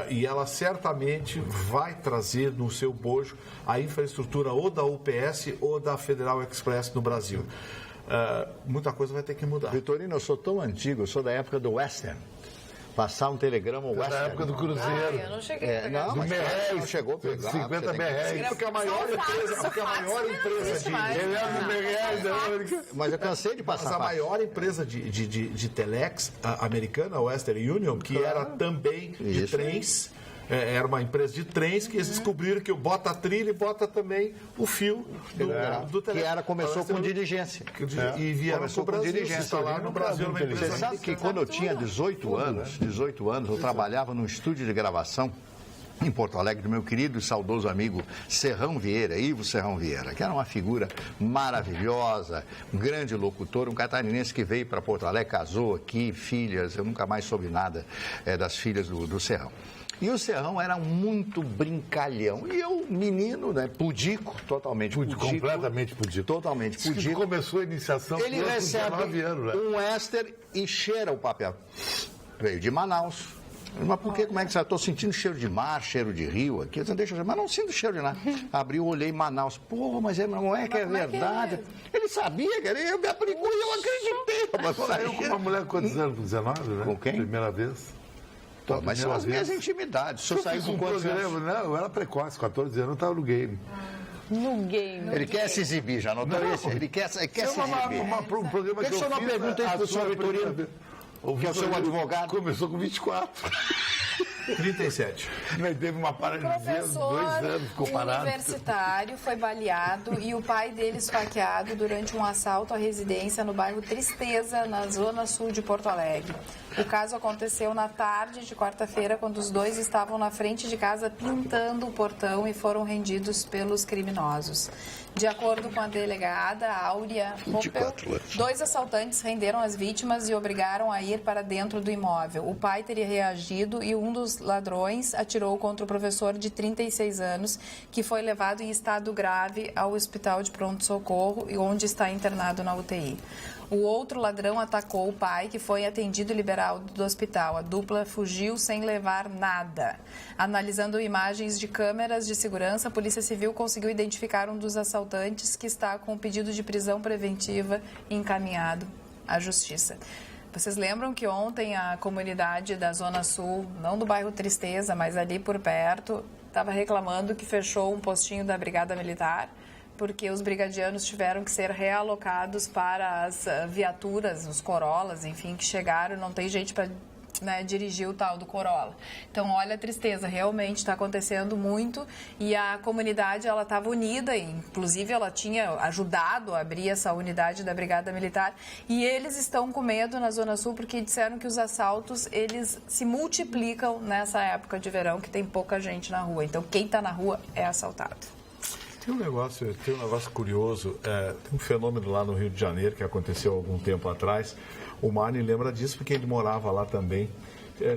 E ela certamente vai trazer no seu bojo a infraestrutura ou da UPS ou da Federal Express no Brasil. Muita coisa vai ter que mudar. Vitorino, eu sou tão antigo, eu sou da época do Western. Passar um telegrama Western. Na época do Cruzeiro. Eu não cheguei a pegar. Não, não chegou a pegar. 50 BR. Porque a maior empresa de... Mas eu cansei de passar. Mas a maior empresa de telex americana, a Western Union, que era também de trens... Era uma empresa de trens que eles descobriram que bota a trilha e bota também o fio do telefone. Que começou com diligência. E vieram com diligência. No Brasil, Você sabe que quando eu tinha 18 anos, eu trabalhava num estúdio de gravação em Porto Alegre, do meu querido e saudoso amigo Serrão Vieira, Ivo Serrão Vieira, que era uma figura maravilhosa, um grande locutor, um catarinense que veio para Porto Alegre, casou aqui, filhas, eu nunca mais soube nada das filhas do Serrão. E o Serrão era muito brincalhão. E eu, menino, né, pudico, totalmente pudico. Completamente pudico. Totalmente pudico. Começou a iniciação com 19 anos. Um éster e cheira o papel. Veio de Manaus. Mas por que? Como é que você... Estou sentindo cheiro de mar, cheiro de rio aqui. Eu deixa eu... Mas não sinto cheiro de nada. Abri, olhei Manaus. Pô, mas não é que é verdade. Ele sabia, cara. Eu me aplicou e eu acreditei. Mas saiu com uma mulher com quantos anos? 19, né? Com quem? Primeira vez. Pô, mas são as minhas intimidades. Se eu sair com quantos anos? Não, eu era precoce, 14 anos, eu estava no game. No game. Ele quer se exibir, já notou isso? Ele quer se exibir. Um programa que eu fiz, uma pergunta aí para o senhor Vitorino, que é o seu advogado. Começou com 24. 37. Mas teve uma paralisia, 2 anos, ficou parado. Universitário foi baleado e o pai dele esfaqueado durante um assalto à residência no bairro Tristeza, na zona sul de Porto Alegre. O caso aconteceu na tarde de quarta-feira, quando os dois estavam na frente de casa pintando o portão e foram rendidos pelos criminosos. De acordo com a delegada Áurea Roppel, 2 assaltantes renderam as vítimas e obrigaram a ir para dentro do imóvel. O pai teria reagido e um dos ladrões atirou contra o professor de 36 anos, que foi levado em estado grave ao hospital de pronto-socorro, onde está internado na UTI. O outro ladrão atacou o pai, que foi atendido e liberado do hospital. A dupla fugiu sem levar nada. Analisando imagens de câmeras de segurança, a Polícia Civil conseguiu identificar um dos assaltantes, que está com o pedido de prisão preventiva encaminhado à Justiça. Vocês lembram que ontem a comunidade da Zona Sul, não do bairro Tristeza, mas ali por perto, estava reclamando que fechou um postinho da Brigada Militar, porque os brigadianos tiveram que ser realocados para as viaturas, os Corollas, enfim, que chegaram, não tem gente para dirigir o tal do Corolla. Então, olha a tristeza, realmente está acontecendo muito e a comunidade, ela estava unida, inclusive ela tinha ajudado a abrir essa unidade da Brigada Militar e eles estão com medo na Zona Sul porque disseram que os assaltos, eles se multiplicam nessa época de verão, que tem pouca gente na rua. Então, quem está na rua é assaltado. Tem um negócio curioso, tem um fenômeno lá no Rio de Janeiro que aconteceu há algum tempo atrás. O Marne lembra disso porque ele morava lá também.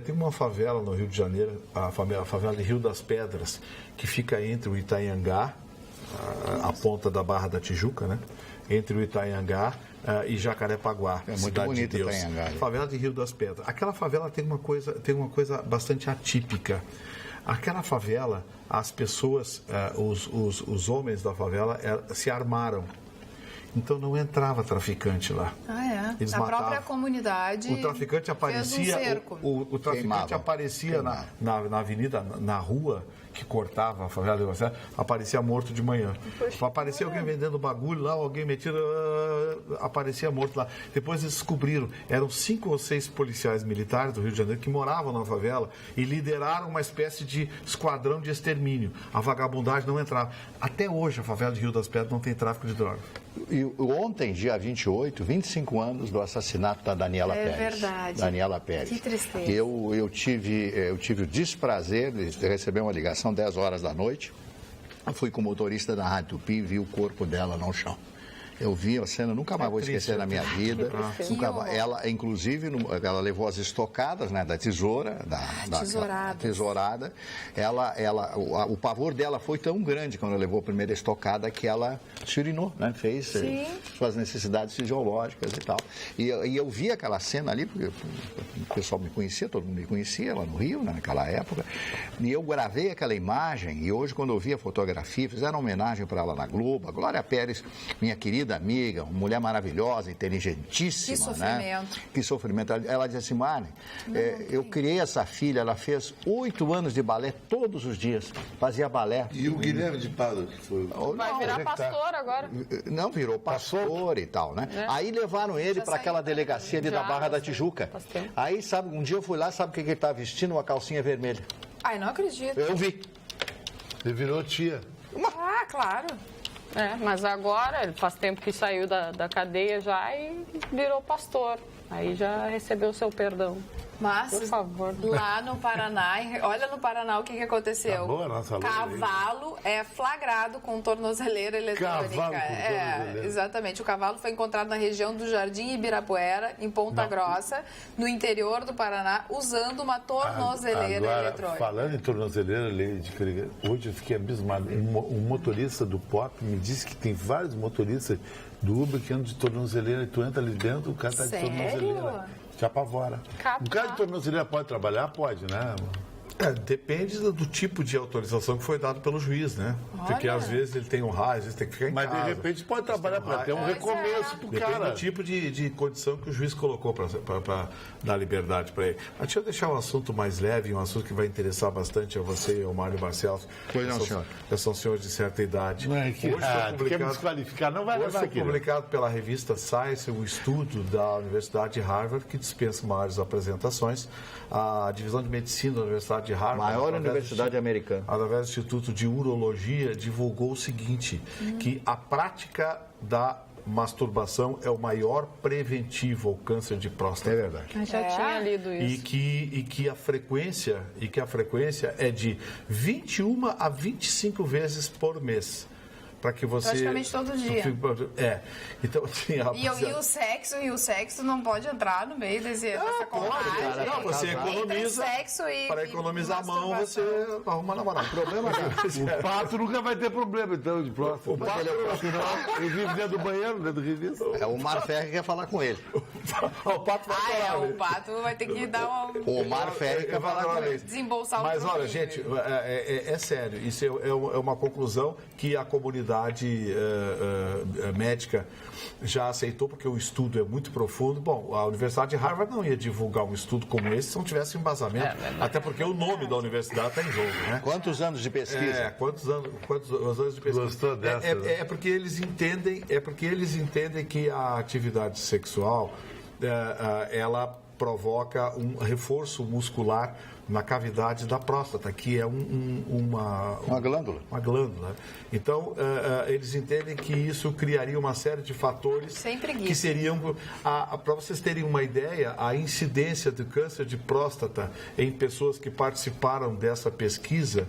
Tem uma favela no Rio de Janeiro, a favela de Rio das Pedras, que fica entre o Itanhangá, a ponta da Barra da Tijuca, né? Entre o Itanhangá e Jacarepaguá, muito bonito de Deus. Itanhangá. Favela de Rio das Pedras. Aquela favela tem uma coisa bastante atípica. Aquela favela, as pessoas, os homens da favela se armaram. Então não entrava traficante lá. Eles a matavam. Própria comunidade. O traficante aparecia. Fez um cerco. O traficante aparecia na avenida, na rua que cortava a favela, aparecia morto de manhã. Aparecia alguém vendendo bagulho lá, alguém metido, aparecia morto lá. Depois eles descobriram, eram 5 ou 6 policiais militares do Rio de Janeiro que moravam na favela e lideraram uma espécie de esquadrão de extermínio. A vagabundagem não entrava. Até hoje a favela de Rio das Pedras não tem tráfico de drogas. E ontem, dia 28, 25 anos do assassinato da Daniela Pérez. É verdade. Daniela Pérez. Que tristeza. Eu tive o desprazer de receber uma ligação 10 horas da noite. Eu fui com o motorista da Rádio Tupi e vi o corpo dela no chão. Eu vi a cena, nunca mais vou esquecer na minha vida. Ela, inclusive, ela levou as estocadas, né, da tesoura, tesourada. O pavor dela foi tão grande quando ela levou a primeira estocada que ela se urinou, né, fez suas necessidades fisiológicas e tal. E eu vi aquela cena ali, porque o pessoal me conhecia, todo mundo me conhecia lá no Rio, né, naquela época. E eu gravei aquela imagem e hoje, quando eu vi a fotografia, fizeram uma homenagem para ela na Globo. A Glória Pérez, minha querida, querida amiga, uma mulher maravilhosa, inteligentíssima. Que sofrimento. Né? Que sofrimento. Ela disse assim, Marne, eu criei essa filha, ela fez 8 anos de balé todos os dias, fazia balé. E o Guilherme de Pádua, que foi... Vai virar pastor agora. Não, virou pastor e tal, né? Aí levaram ele para aquela delegacia ali da Barra da Tijuca. Aí, sabe, um dia eu fui lá, sabe o que ele estava vestindo? Uma calcinha vermelha. Ai, não acredito. Eu vi. Ele virou tia. Ah, claro. Mas agora, ele faz tempo que saiu da cadeia já e virou pastor. Aí já recebeu o seu perdão. Mas, por favor. Lá no Paraná, olha no Paraná o que aconteceu. Tá boa a nossa cavalo é flagrado com tornozeleira eletrônica. Cavalo com tornozeleira. Exatamente. O cavalo foi encontrado na região do Jardim Ibirapuera, em Ponta Grossa, no interior do Paraná, usando uma tornozeleira eletrônica. Falando em tornozeleira, hoje eu fiquei abismado. Um motorista do POP me disse que tem vários motoristas do Uber que andam de tornozeleira e tu entra ali dentro, o cara tá de tornozeleira. Te apavora. Um cara de tornozeleira pode trabalhar? Pode, né? Depende do tipo de autorização que foi dado pelo juiz, né? Porque às vezes ele tem um raio, às vezes tem que ficar em casa. Mas de repente pode trabalhar para ter um recomeço pro cara. Depende do tipo de condição que o juiz colocou para dar liberdade para ele. Mas deixa eu deixar um assunto mais leve, um assunto que vai interessar bastante a você e ao Mário Barcelos. Pois não, senhor. São senhores de certa idade. Não é que hoje quer me desqualificar, não vai levar aqui. Foi publicado pela revista Science um estudo da Universidade de Harvard que dispensa maiores apresentações. A divisão de medicina da Universidade de Harvard, maior universidade americana, através do Instituto de Urologia, divulgou o seguinte, que a prática da masturbação é o maior preventivo ao câncer de próstata. É verdade. Eu já tinha lido isso. E que a frequência é de 21 a 25 vezes por mês. Para que você... Praticamente todo dia. Então, assim, e o sexo não pode entrar no meio dessa contagem. Não, você economiza. Para economizar a mão, você arruma namorado. O problema o pato nunca vai ter problema, então, de próstata. O pato ele vive dentro do banheiro, dentro do revista. O Omar Ferri quer falar com ele. O pato vai falar. O pato vai ter que dar uma... O Omar Ferri quer falar com ele. Desembolsar Mas olha, gente, é sério. Isso é uma conclusão que a comunidade médica já aceitou, porque o estudo é muito profundo. Bom, a Universidade de Harvard não ia divulgar um estudo como esse se não tivesse embasamento, até porque o nome da universidade está em jogo, né? Quantos anos de pesquisa? Quantos anos de pesquisa? Gostou dessa? É porque eles entendem que a atividade sexual ela provoca um reforço muscular na cavidade da próstata, que é uma glândula. Uma glândula. Então, eles entendem que isso criaria uma série de fatores que seriam... Para vocês terem uma ideia, a incidência do câncer de próstata em pessoas que participaram dessa pesquisa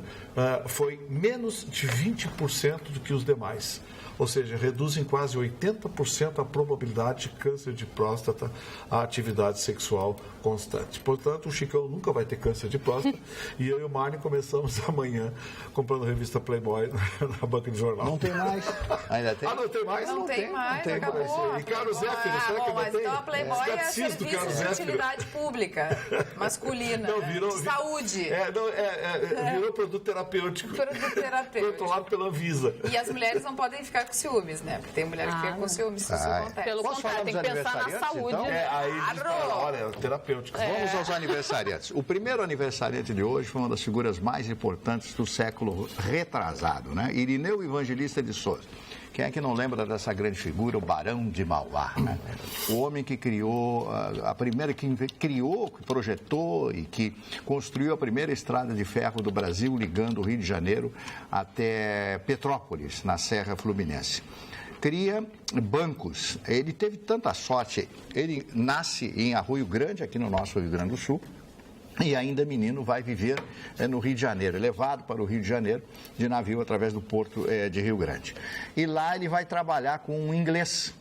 foi menos de 20% do que os demais. Ou seja, reduzem quase 80% a probabilidade de câncer de próstata à atividade sexual constante. Portanto, o Chicão nunca vai ter câncer de próstata e eu e o Mário começamos amanhã comprando a revista Playboy na banca de jornal. Não tem mais. Ainda tem? Não tem mais? Não tem mais, acabou. E Carlos Zéfiro, será que mas tem? Então a Playboy é serviço de utilidade pública, masculina, de saúde. Virou produto terapêutico. Controlado pela Anvisa. E as mulheres não podem ficar com ciúmes, né? Porque tem mulher que fica com ciúmes, se isso acontece. Pelo contrário, tem que pensar na saúde. Então? Olha, terapêutico. Vamos aos aniversariantes. O primeiro aniversariante de hoje foi uma das figuras mais importantes do século retrasado, né? Irineu Evangelista de Souza. Quem é que não lembra dessa grande figura, o Barão de Mauá, né? O homem que criou, que projetou e que construiu a primeira estrada de ferro do Brasil, ligando o Rio de Janeiro até Petrópolis, na Serra Fluminense. Cria bancos. Ele teve tanta sorte, ele nasce em Arroio Grande, aqui no nosso Rio Grande do Sul, e ainda menino vai viver no Rio de Janeiro, levado para o Rio de Janeiro de navio através do porto de Rio Grande. E lá ele vai trabalhar com um inglês.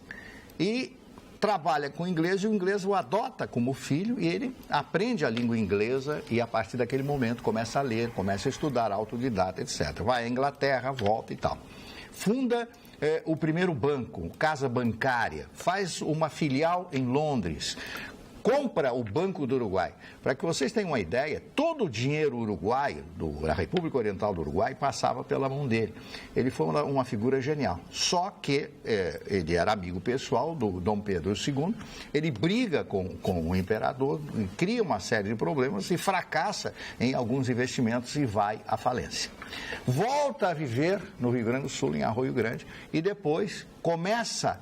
E trabalha com o inglês e o inglês o adota como filho e ele aprende a língua inglesa e a partir daquele momento começa a ler, começa a estudar, autodidata, etc. Vai à Inglaterra, volta e tal. Funda o primeiro banco, Casa Bancária, faz uma filial em Londres, compra o Banco do Uruguai. Para que vocês tenham uma ideia, todo o dinheiro uruguaio, da República Oriental do Uruguai, passava pela mão dele. Ele foi uma figura genial. Só que ele era amigo pessoal do Dom Pedro II, ele briga com o imperador, cria uma série de problemas e fracassa em alguns investimentos e vai à falência. Volta a viver no Rio Grande do Sul, em Arroio Grande, e depois começa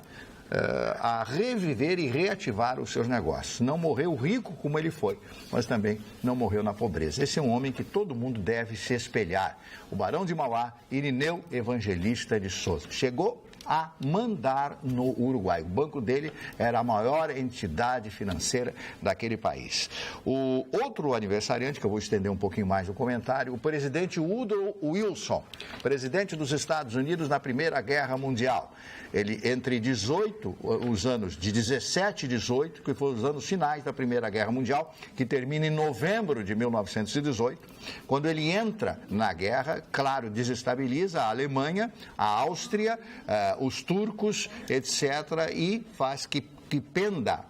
a reviver e reativar os seus negócios. Não morreu rico como ele foi, mas também não morreu na pobreza. Esse é um homem que todo mundo deve se espelhar. O Barão de Mauá, Irineu Evangelista de Souza. Chegou a mandar no Uruguai. O banco dele era a maior entidade financeira daquele país. O outro aniversariante, que eu vou estender um pouquinho mais o comentário, o presidente Woodrow Wilson, presidente dos Estados Unidos na Primeira Guerra Mundial. Ele, entre os anos de 17 e 18, que foram os anos finais da Primeira Guerra Mundial, que termina em novembro de 1918, quando ele entra na guerra, claro, desestabiliza a Alemanha, a Áustria, os turcos, etc., e faz que penda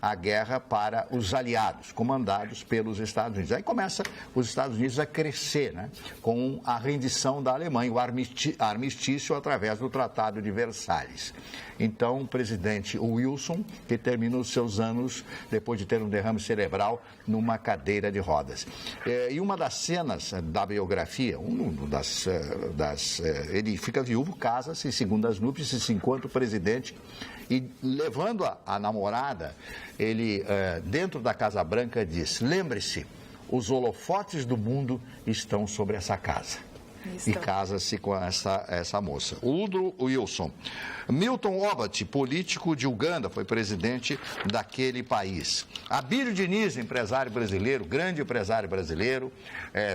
a guerra para os aliados, comandados pelos Estados Unidos. Aí começa os Estados Unidos a crescer, né, com a rendição da Alemanha, o armistício através do Tratado de Versalhes. Então, o presidente Wilson, que termina os seus anos, depois de ter um derrame cerebral, numa cadeira de rodas. E uma das cenas da biografia, ele fica viúvo, casa-se, segundo as núpcias, enquanto presidente, e levando a namorada, ele, dentro da Casa Branca, diz: lembre-se, os holofotes do mundo estão sobre essa casa. E casa-se com essa moça. Woodrow Wilson. Milton Obote, político de Uganda, foi presidente daquele país. Abílio Diniz, empresário brasileiro, grande empresário brasileiro,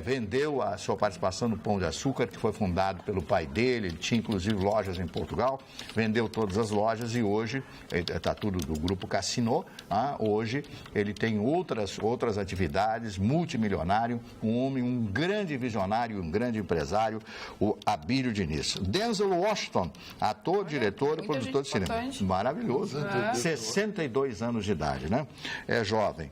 vendeu a sua participação no Pão de Açúcar, que foi fundado pelo pai dele, ele tinha inclusive lojas em Portugal, vendeu todas as lojas e hoje, está tudo do grupo Cassino, hoje ele tem outras atividades, multimilionário, um homem, um grande visionário, um grande empresário, o Abílio Diniz. Denzel Washington, ator, diretor e produtor de cinema. Maravilhoso, 62 anos de idade, né? É jovem.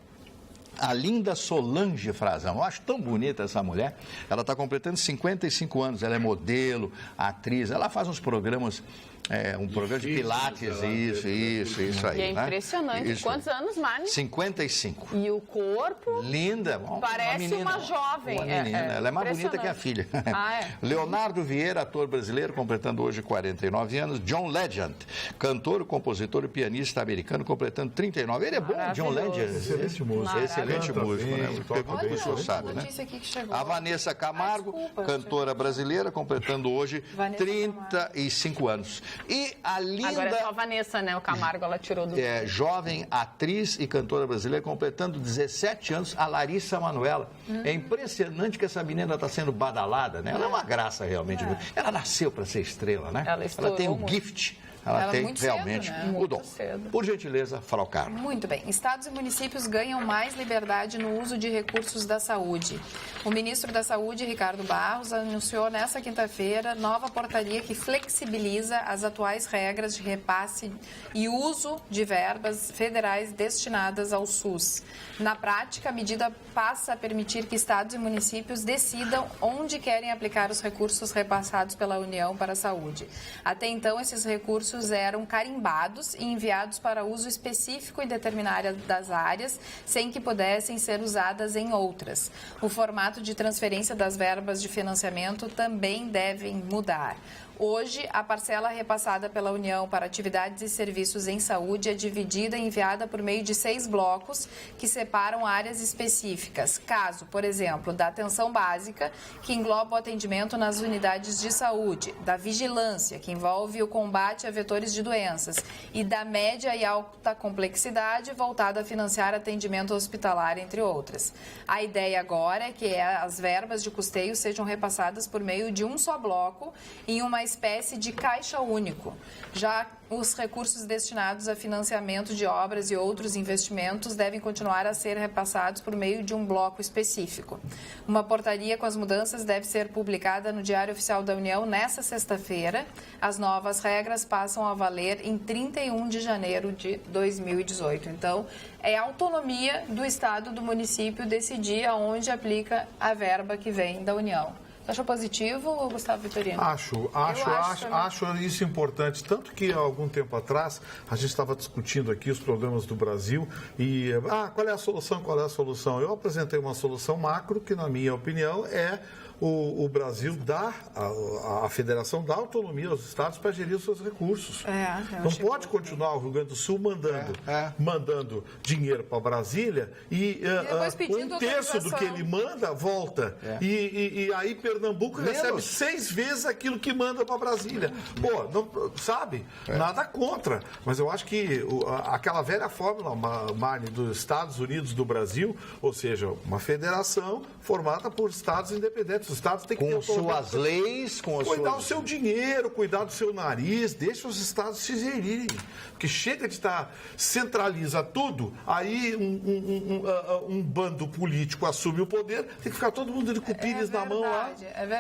A linda Solange Frazão. Eu acho tão bonita essa mulher. Ela está completando 55 anos. Ela é modelo, atriz. Ela faz uns programas, um programa de pilates, isso aí. E é impressionante. Isso. Quantos anos, Mani? 55. E o corpo... Linda. Parece uma jovem. Uma menina. Ela é mais bonita que a filha. Leonardo Vieira, ator brasileiro, completando hoje 49 anos. John Legend, cantor, compositor e pianista americano, completando 39. Ele é bom, John Legend. Excelente músico. Excelente músico, né? O pessoal sabe, né? A Vanessa Camargo, cantora brasileira, completando hoje 35 anos. E a linda... Agora é só a Vanessa, né? O Camargo, ela tirou do... jovem atriz e cantora brasileira, completando 17 anos, a Larissa Manoela. É impressionante que essa menina está sendo badalada, né? Ela é uma graça, realmente. Ela nasceu para ser estrela, né? Ela tem o gift. Ela tem realmente o dom. Por gentileza, Frau Carla. Muito bem. Estados e municípios ganham mais liberdade no uso de recursos da saúde. O ministro da Saúde, Ricardo Barros, anunciou nesta quinta-feira nova portaria que flexibiliza as atuais regras de repasse e uso de verbas federais destinadas ao SUS. Na prática, a medida passa a permitir que estados e municípios decidam onde querem aplicar os recursos repassados pela União para a saúde. Até então, esses recursos eram carimbados e enviados para uso específico em determinadas das áreas, sem que pudessem ser usadas em outras. O formato de transferência das verbas de financiamento também devem mudar. Hoje, a parcela repassada pela União para atividades e serviços em saúde é dividida e enviada por meio de 6 blocos que separam áreas específicas. Caso, por exemplo, da atenção básica, que engloba o atendimento nas unidades de saúde, da vigilância, que envolve o combate a vetores de doenças, e da média e alta complexidade, voltada a financiar atendimento hospitalar, entre outras. A ideia agora é que as verbas de custeio sejam repassadas por meio de um só bloco em uma espécie de caixa único. Já os recursos destinados a financiamento de obras e outros investimentos devem continuar a ser repassados por meio de um bloco específico. Uma portaria com as mudanças deve ser publicada no Diário Oficial da União nesta sexta-feira. As novas regras passam a valer em 31 de janeiro de 2018. Então, é a autonomia do Estado, do município, decidir aonde aplica a verba que vem da União. Você achou positivo, Gustavo Vitorino? Acho isso importante. Tanto que, há algum tempo atrás, a gente estava discutindo aqui os problemas do Brasil e, qual é a solução, qual é a solução? Eu apresentei uma solução macro que, na minha opinião, é o Brasil dá, a federação dá autonomia aos estados para gerir os seus recursos. Não pode continuar o Rio Grande do Sul mandando dinheiro para Brasília e um terço do que ele manda volta. E aí Pernambuco recebe 6 vezes aquilo que manda para Brasília. Pô, não, sabe? Nada contra. Mas eu acho que aquela velha fórmula, Marne, dos Estados Unidos do Brasil, ou seja, uma federação formada por estados independentes. Os estados têm que ter suas leis, cuidar do seu dinheiro, cuidar do seu nariz, deixa os estados se gerirem. Porque chega de estar centraliza tudo, aí um bando político assume o poder, tem que ficar todo mundo de cupires na mão lá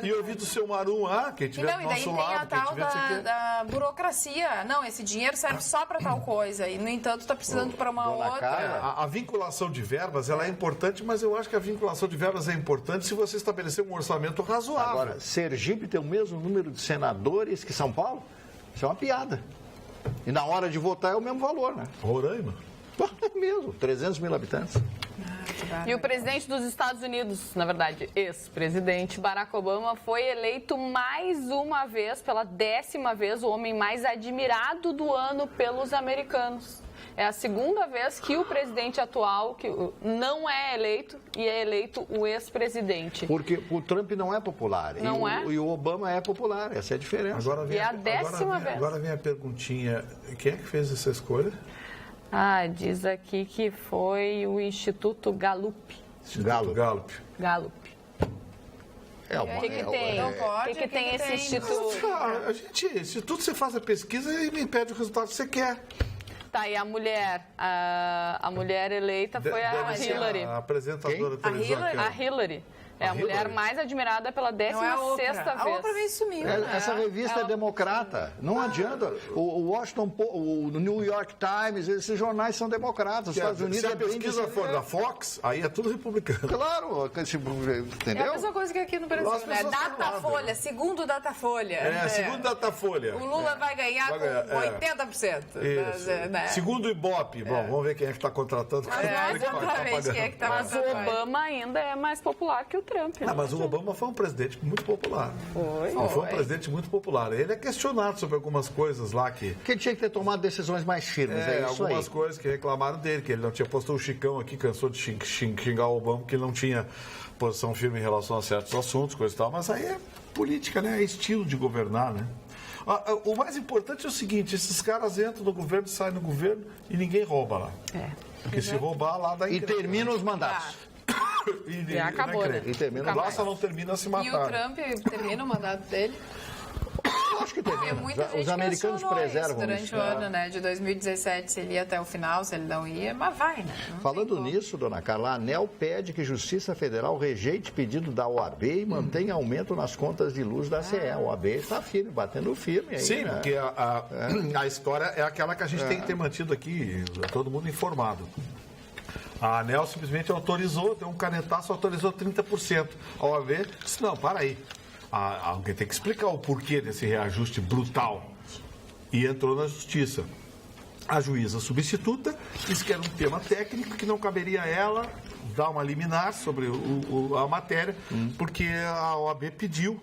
e ouvir do seu Marum quem tiver do nosso lado, quem tiver da burocracia. Não, esse dinheiro serve só para tal coisa e, no entanto, está precisando para uma outra. A vinculação de verbas, ela é importante, mas eu acho que a vinculação de verbas é importante se você estabelecer um orçamento razoável. Agora, Sergipe tem o mesmo número de senadores que São Paulo? Isso é uma piada. E na hora de votar é o mesmo valor, né? Roraima? É mesmo, 300 mil habitantes. E o presidente dos Estados Unidos, na verdade, ex-presidente Barack Obama, foi eleito mais uma vez, pela 10ª vez, o homem mais admirado do ano pelos americanos. É a segunda vez que o presidente atual que não é eleito e é eleito o ex-presidente. Porque o Trump não é popular. E o Obama é popular. Essa é a diferença. Agora vem a 10ª vez. Agora vem a perguntinha. Quem é que fez essa escolha? Diz aqui que foi o Instituto Gallup. Gallup. O que tem esse instituto? Instituto você faz a pesquisa e me pede o resultado que você quer. Tá, e a mulher eleita foi a Hillary. A apresentadora da televisão. A Hillary. É a mulher mais admirada pela 16ª vez. A Oprah vem sumiu, Essa revista é democrata. Não adianta. O Washington Post, o New York Times, esses jornais são democratas. Os Estados Unidos se a pesquisa for da Fox, aí é tudo republicano. Claro, entendeu? É a mesma coisa que aqui no Brasil, né? Datafolha, segundo Datafolha. Segundo Datafolha. O Lula vai ganhar com 80%. Né? Segundo o Ibope. Bom, vamos ver quem é que está contratando. Exatamente, quem é que está Mas o Obama ainda é mais popular que o Trump. Mas o Obama foi um presidente muito popular. Foi um presidente muito popular. Ele é questionado sobre algumas coisas lá que ele tinha que ter tomado decisões mais firmes. Algumas coisas que reclamaram dele, que ele não tinha posto o Chicão aqui, cansou de xingar o Obama, que ele não tinha posição firme em relação a certos assuntos, coisa e tal. Mas aí é política, né? É estilo de governar, né? O mais importante é o seguinte, esses caras entram no governo, saem no governo e ninguém rouba lá. Porque se roubar lá, daí... E termina os mandatos. E acabou, né? E termina lá só não termina se matar. E o Trump termina o mandato dele? Acho que termina. Muita gente os americanos preservam durante isso. O ano, né, de 2017, se ele ia até o final, se ele não ia, mas vai, né? Falando nisso, dona Carla, a ANEEL pede que Justiça Federal rejeite pedido da OAB e mantenha aumento nas contas de luz da CE. A OAB está firme, batendo firme aí. Sim, né? Porque a história é aquela que a gente tem que ter mantido aqui, todo mundo informado. A ANEEL simplesmente autorizou, deu um canetaço, autorizou 30%. A OAB disse, não, para aí. Alguém tem que explicar o porquê desse reajuste brutal. E entrou na justiça. A juíza substituta disse que era um tema técnico, que não caberia a ela dar uma liminar sobre a matéria, porque a OAB pediu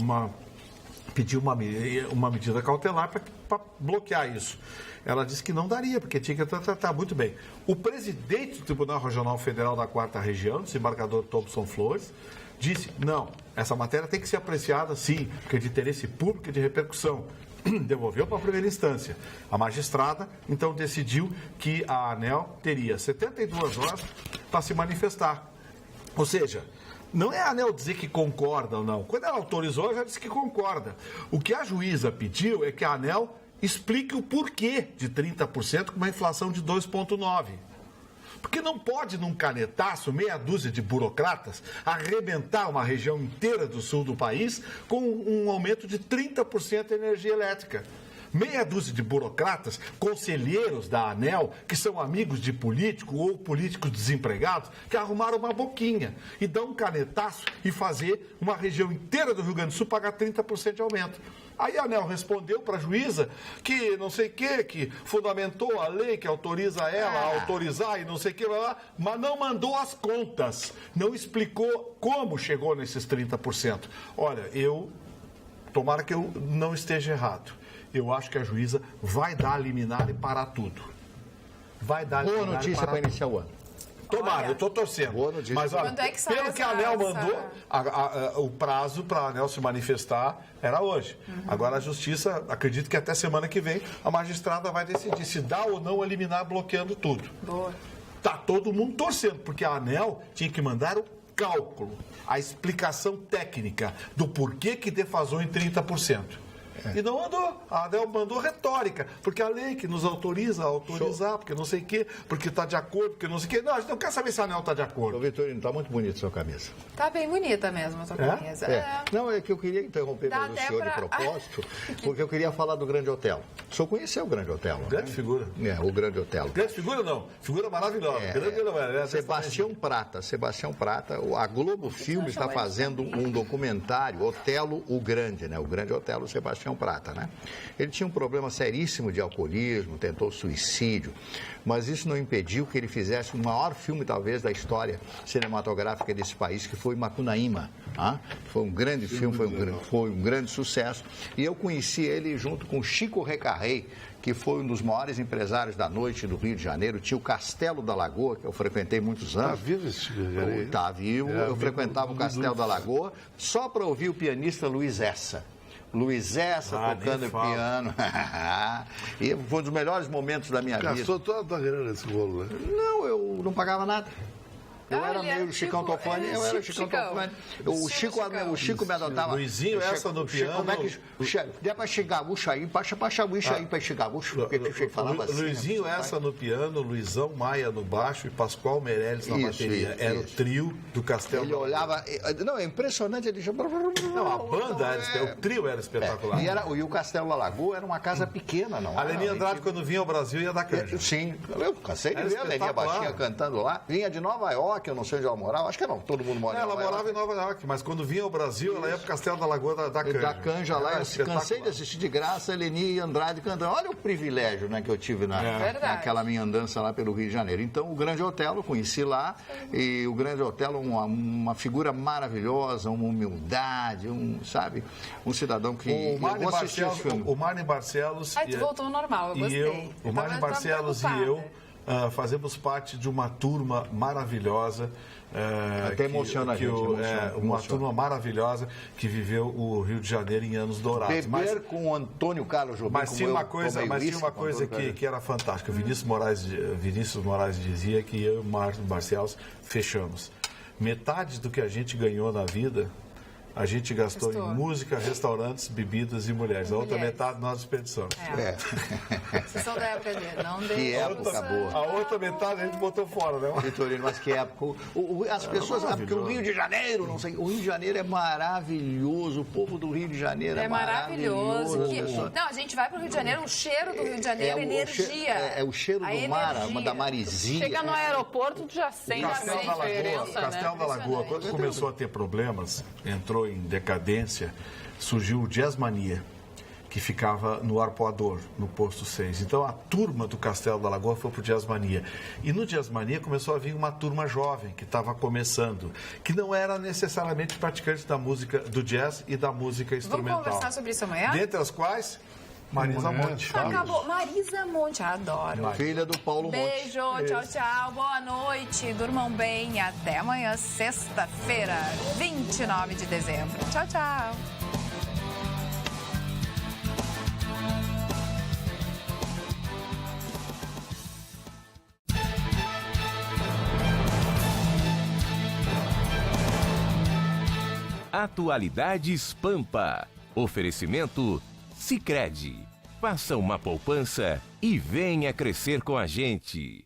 uma medida cautelar para bloquear isso. Ela disse que não daria, porque tinha que tratar muito bem. O presidente do Tribunal Regional Federal da 4ª Região, desembargador Thompson Flores, disse, não, essa matéria tem que ser apreciada, sim, porque é de interesse público e de repercussão. Devolveu para a primeira instância. A magistrada, então, decidiu que a ANEEL teria 72 horas para se manifestar. Ou seja, Não é a ANEEL dizer que concorda ou não. Quando ela autorizou, ela já disse que concorda. O que a juíza pediu é que a ANEEL explique o porquê de 30% com uma inflação de 2,9%. Porque não pode, num canetaço, meia dúzia de burocratas, arrebentar uma região inteira do sul do país com um aumento de 30% de energia elétrica. Meia dúzia de burocratas, conselheiros da ANEEL, que são amigos de político ou políticos desempregados, que arrumaram uma boquinha e dão um canetaço e fazer uma região inteira do Rio Grande do Sul pagar 30% de aumento. Aí a ANEEL respondeu para a juíza que não sei o que fundamentou a lei que autoriza ela a autorizar e não sei o que, mas não mandou as contas, não explicou como chegou nesses 30%. Olha, tomara que eu não esteja errado. Eu acho que a juíza vai dar a liminar e parar tudo. Vai dar a liminar. Boa notícia para iniciar o ano. Tomara, eu estou torcendo. Boa notícia. Mas olha, pelo que a ANEEL mandou, o prazo para a ANEEL se manifestar era hoje. Agora a Justiça, acredito que até semana que vem, a magistrada vai decidir se dá ou não a liminar bloqueando tudo. Boa. Tá todo mundo torcendo, porque a ANEEL tinha que mandar o cálculo, a explicação técnica do porquê que defasou em 30%. E não mandou. A ANEEL mandou retórica, porque a lei que nos autoriza a autorizar, porque não sei o quê, porque está de acordo, porque não sei o quê. Não, a gente não quer saber se a ANEEL está de acordo. Ô, Vitorino, está muito bonita a sua camisa. Tá bem bonita mesmo a sua camisa. Não, é que eu queria interromper o senhor de propósito, porque eu queria falar do Grande Otelo. O senhor conheceu o Grande Otelo? Grande figura. O Grande Otelo. Grande figura não, figura maravilhosa. Sebastião Prata, a Globo Filme está fazendo um documentário, Otelo o Grande, né? O Grande Otelo, Sebastião Prata, né? Ele tinha um problema seríssimo de alcoolismo, tentou suicídio, mas isso não impediu que ele fizesse o maior filme, talvez, da história cinematográfica desse país, que foi Macunaíma. Foi um grande filme, foi um grande sucesso. E eu conheci ele junto com Chico Recarrey, que foi um dos maiores empresários da noite do Rio de Janeiro. Tinha o Castelo da Lagoa, que eu frequentei muitos anos. Está vivo esse Chico Recarrey? Está vivo. Eu frequentava o Castelo da Lagoa só para ouvir o pianista Luiz Essa. Luiz Essa tocando piano. E foi um dos melhores momentos da minha vida. Gastou toda a grana nesse bolo, né? Não, eu não pagava nada. Eu era meio Chicão Tofani, eu era Chicão Tofani. O Chico me adotava. Luizinho, essa no piano. Como é que... Dá para chegar, bucha aí, para aí, para chegar, bucha. Porque o Chico falava assim. Luizinho, essa no piano, Luizão Maia no baixo e Pascoal Meirelles na bateria. Era o trio do Castelo. Ele olhava... Não, é impressionante. Ele... Não, a banda era... O trio era espetacular. E o Castelo da Lagoa era uma casa pequena, não. A Leni Andrade, quando vinha ao Brasil, ia dar canja. Sim, eu cansei de ver a Leni Baixinha cantando lá. Vinha de Nova York, eu não sei onde ela morava, acho que não, todo mundo mora em Nova York. Ela morava em Nova York, mas quando vinha ao Brasil, ela ia pro Castelo da Lagoa da Canja. Da Canja lá, eu cansei de assistir de graça a Leni Andrade cantando. Olha o privilégio, né, que eu tive naquela minha andança lá pelo Rio de Janeiro. Então, o Grande Otelo, conheci lá, e o Grande Otelo, uma figura maravilhosa, uma humildade, sabe, um cidadão que... O Marne Barcelos... Aí tu voltou ao normal, eu gostei. O Marne Barcelos e eu... fazemos parte de uma turma maravilhosa. Até emociona a gente. Uma turma maravilhosa que viveu o Rio de Janeiro em anos dourados. Beber com o Antônio Carlos Jobim. Mas tinha uma coisa que era fantástica. Vinícius Moraes dizia que eu e o Marcos Barcelos fechamos. Metade do que a gente ganhou na vida, a gente gastou em música, restaurantes, bebidas e mulheres. A outra metade nós desperdiçamos. Vocês são da época dele, não deu. Que época boa. A outra metade a gente botou fora, né? Vitorino, mas que época. As pessoas sabem que o Rio de Janeiro, não sei, o Rio de Janeiro é maravilhoso, o povo do Rio de Janeiro é maravilhoso. Não, a gente vai para o Rio de Janeiro, o cheiro do Rio de Janeiro, energia. É o cheiro do mar, da maresia. Chega no aeroporto, tu já sente a diferença, né? Castelo da Lagoa, quando começou a ter problemas, entrou em decadência, surgiu o Jazzmania, que ficava no Arpoador, no posto 6. Então a turma do Castelo da Lagoa foi pro Jazzmania. E no Jazzmania começou a vir uma turma jovem que estava começando, que não era necessariamente praticante da música do jazz e da música instrumental. Vamos conversar sobre isso amanhã? Dentre as quais, Marisa Monte. Acabou. Marisa Monte, adoro. Filha do Paulo Monte. Beijo, tchau, tchau. Boa noite. Durmam bem. Até amanhã, sexta-feira, 29 de dezembro. Tchau, tchau. Atualidades Pampa. Oferecimento Sicredi. Faça uma poupança e venha crescer com a gente.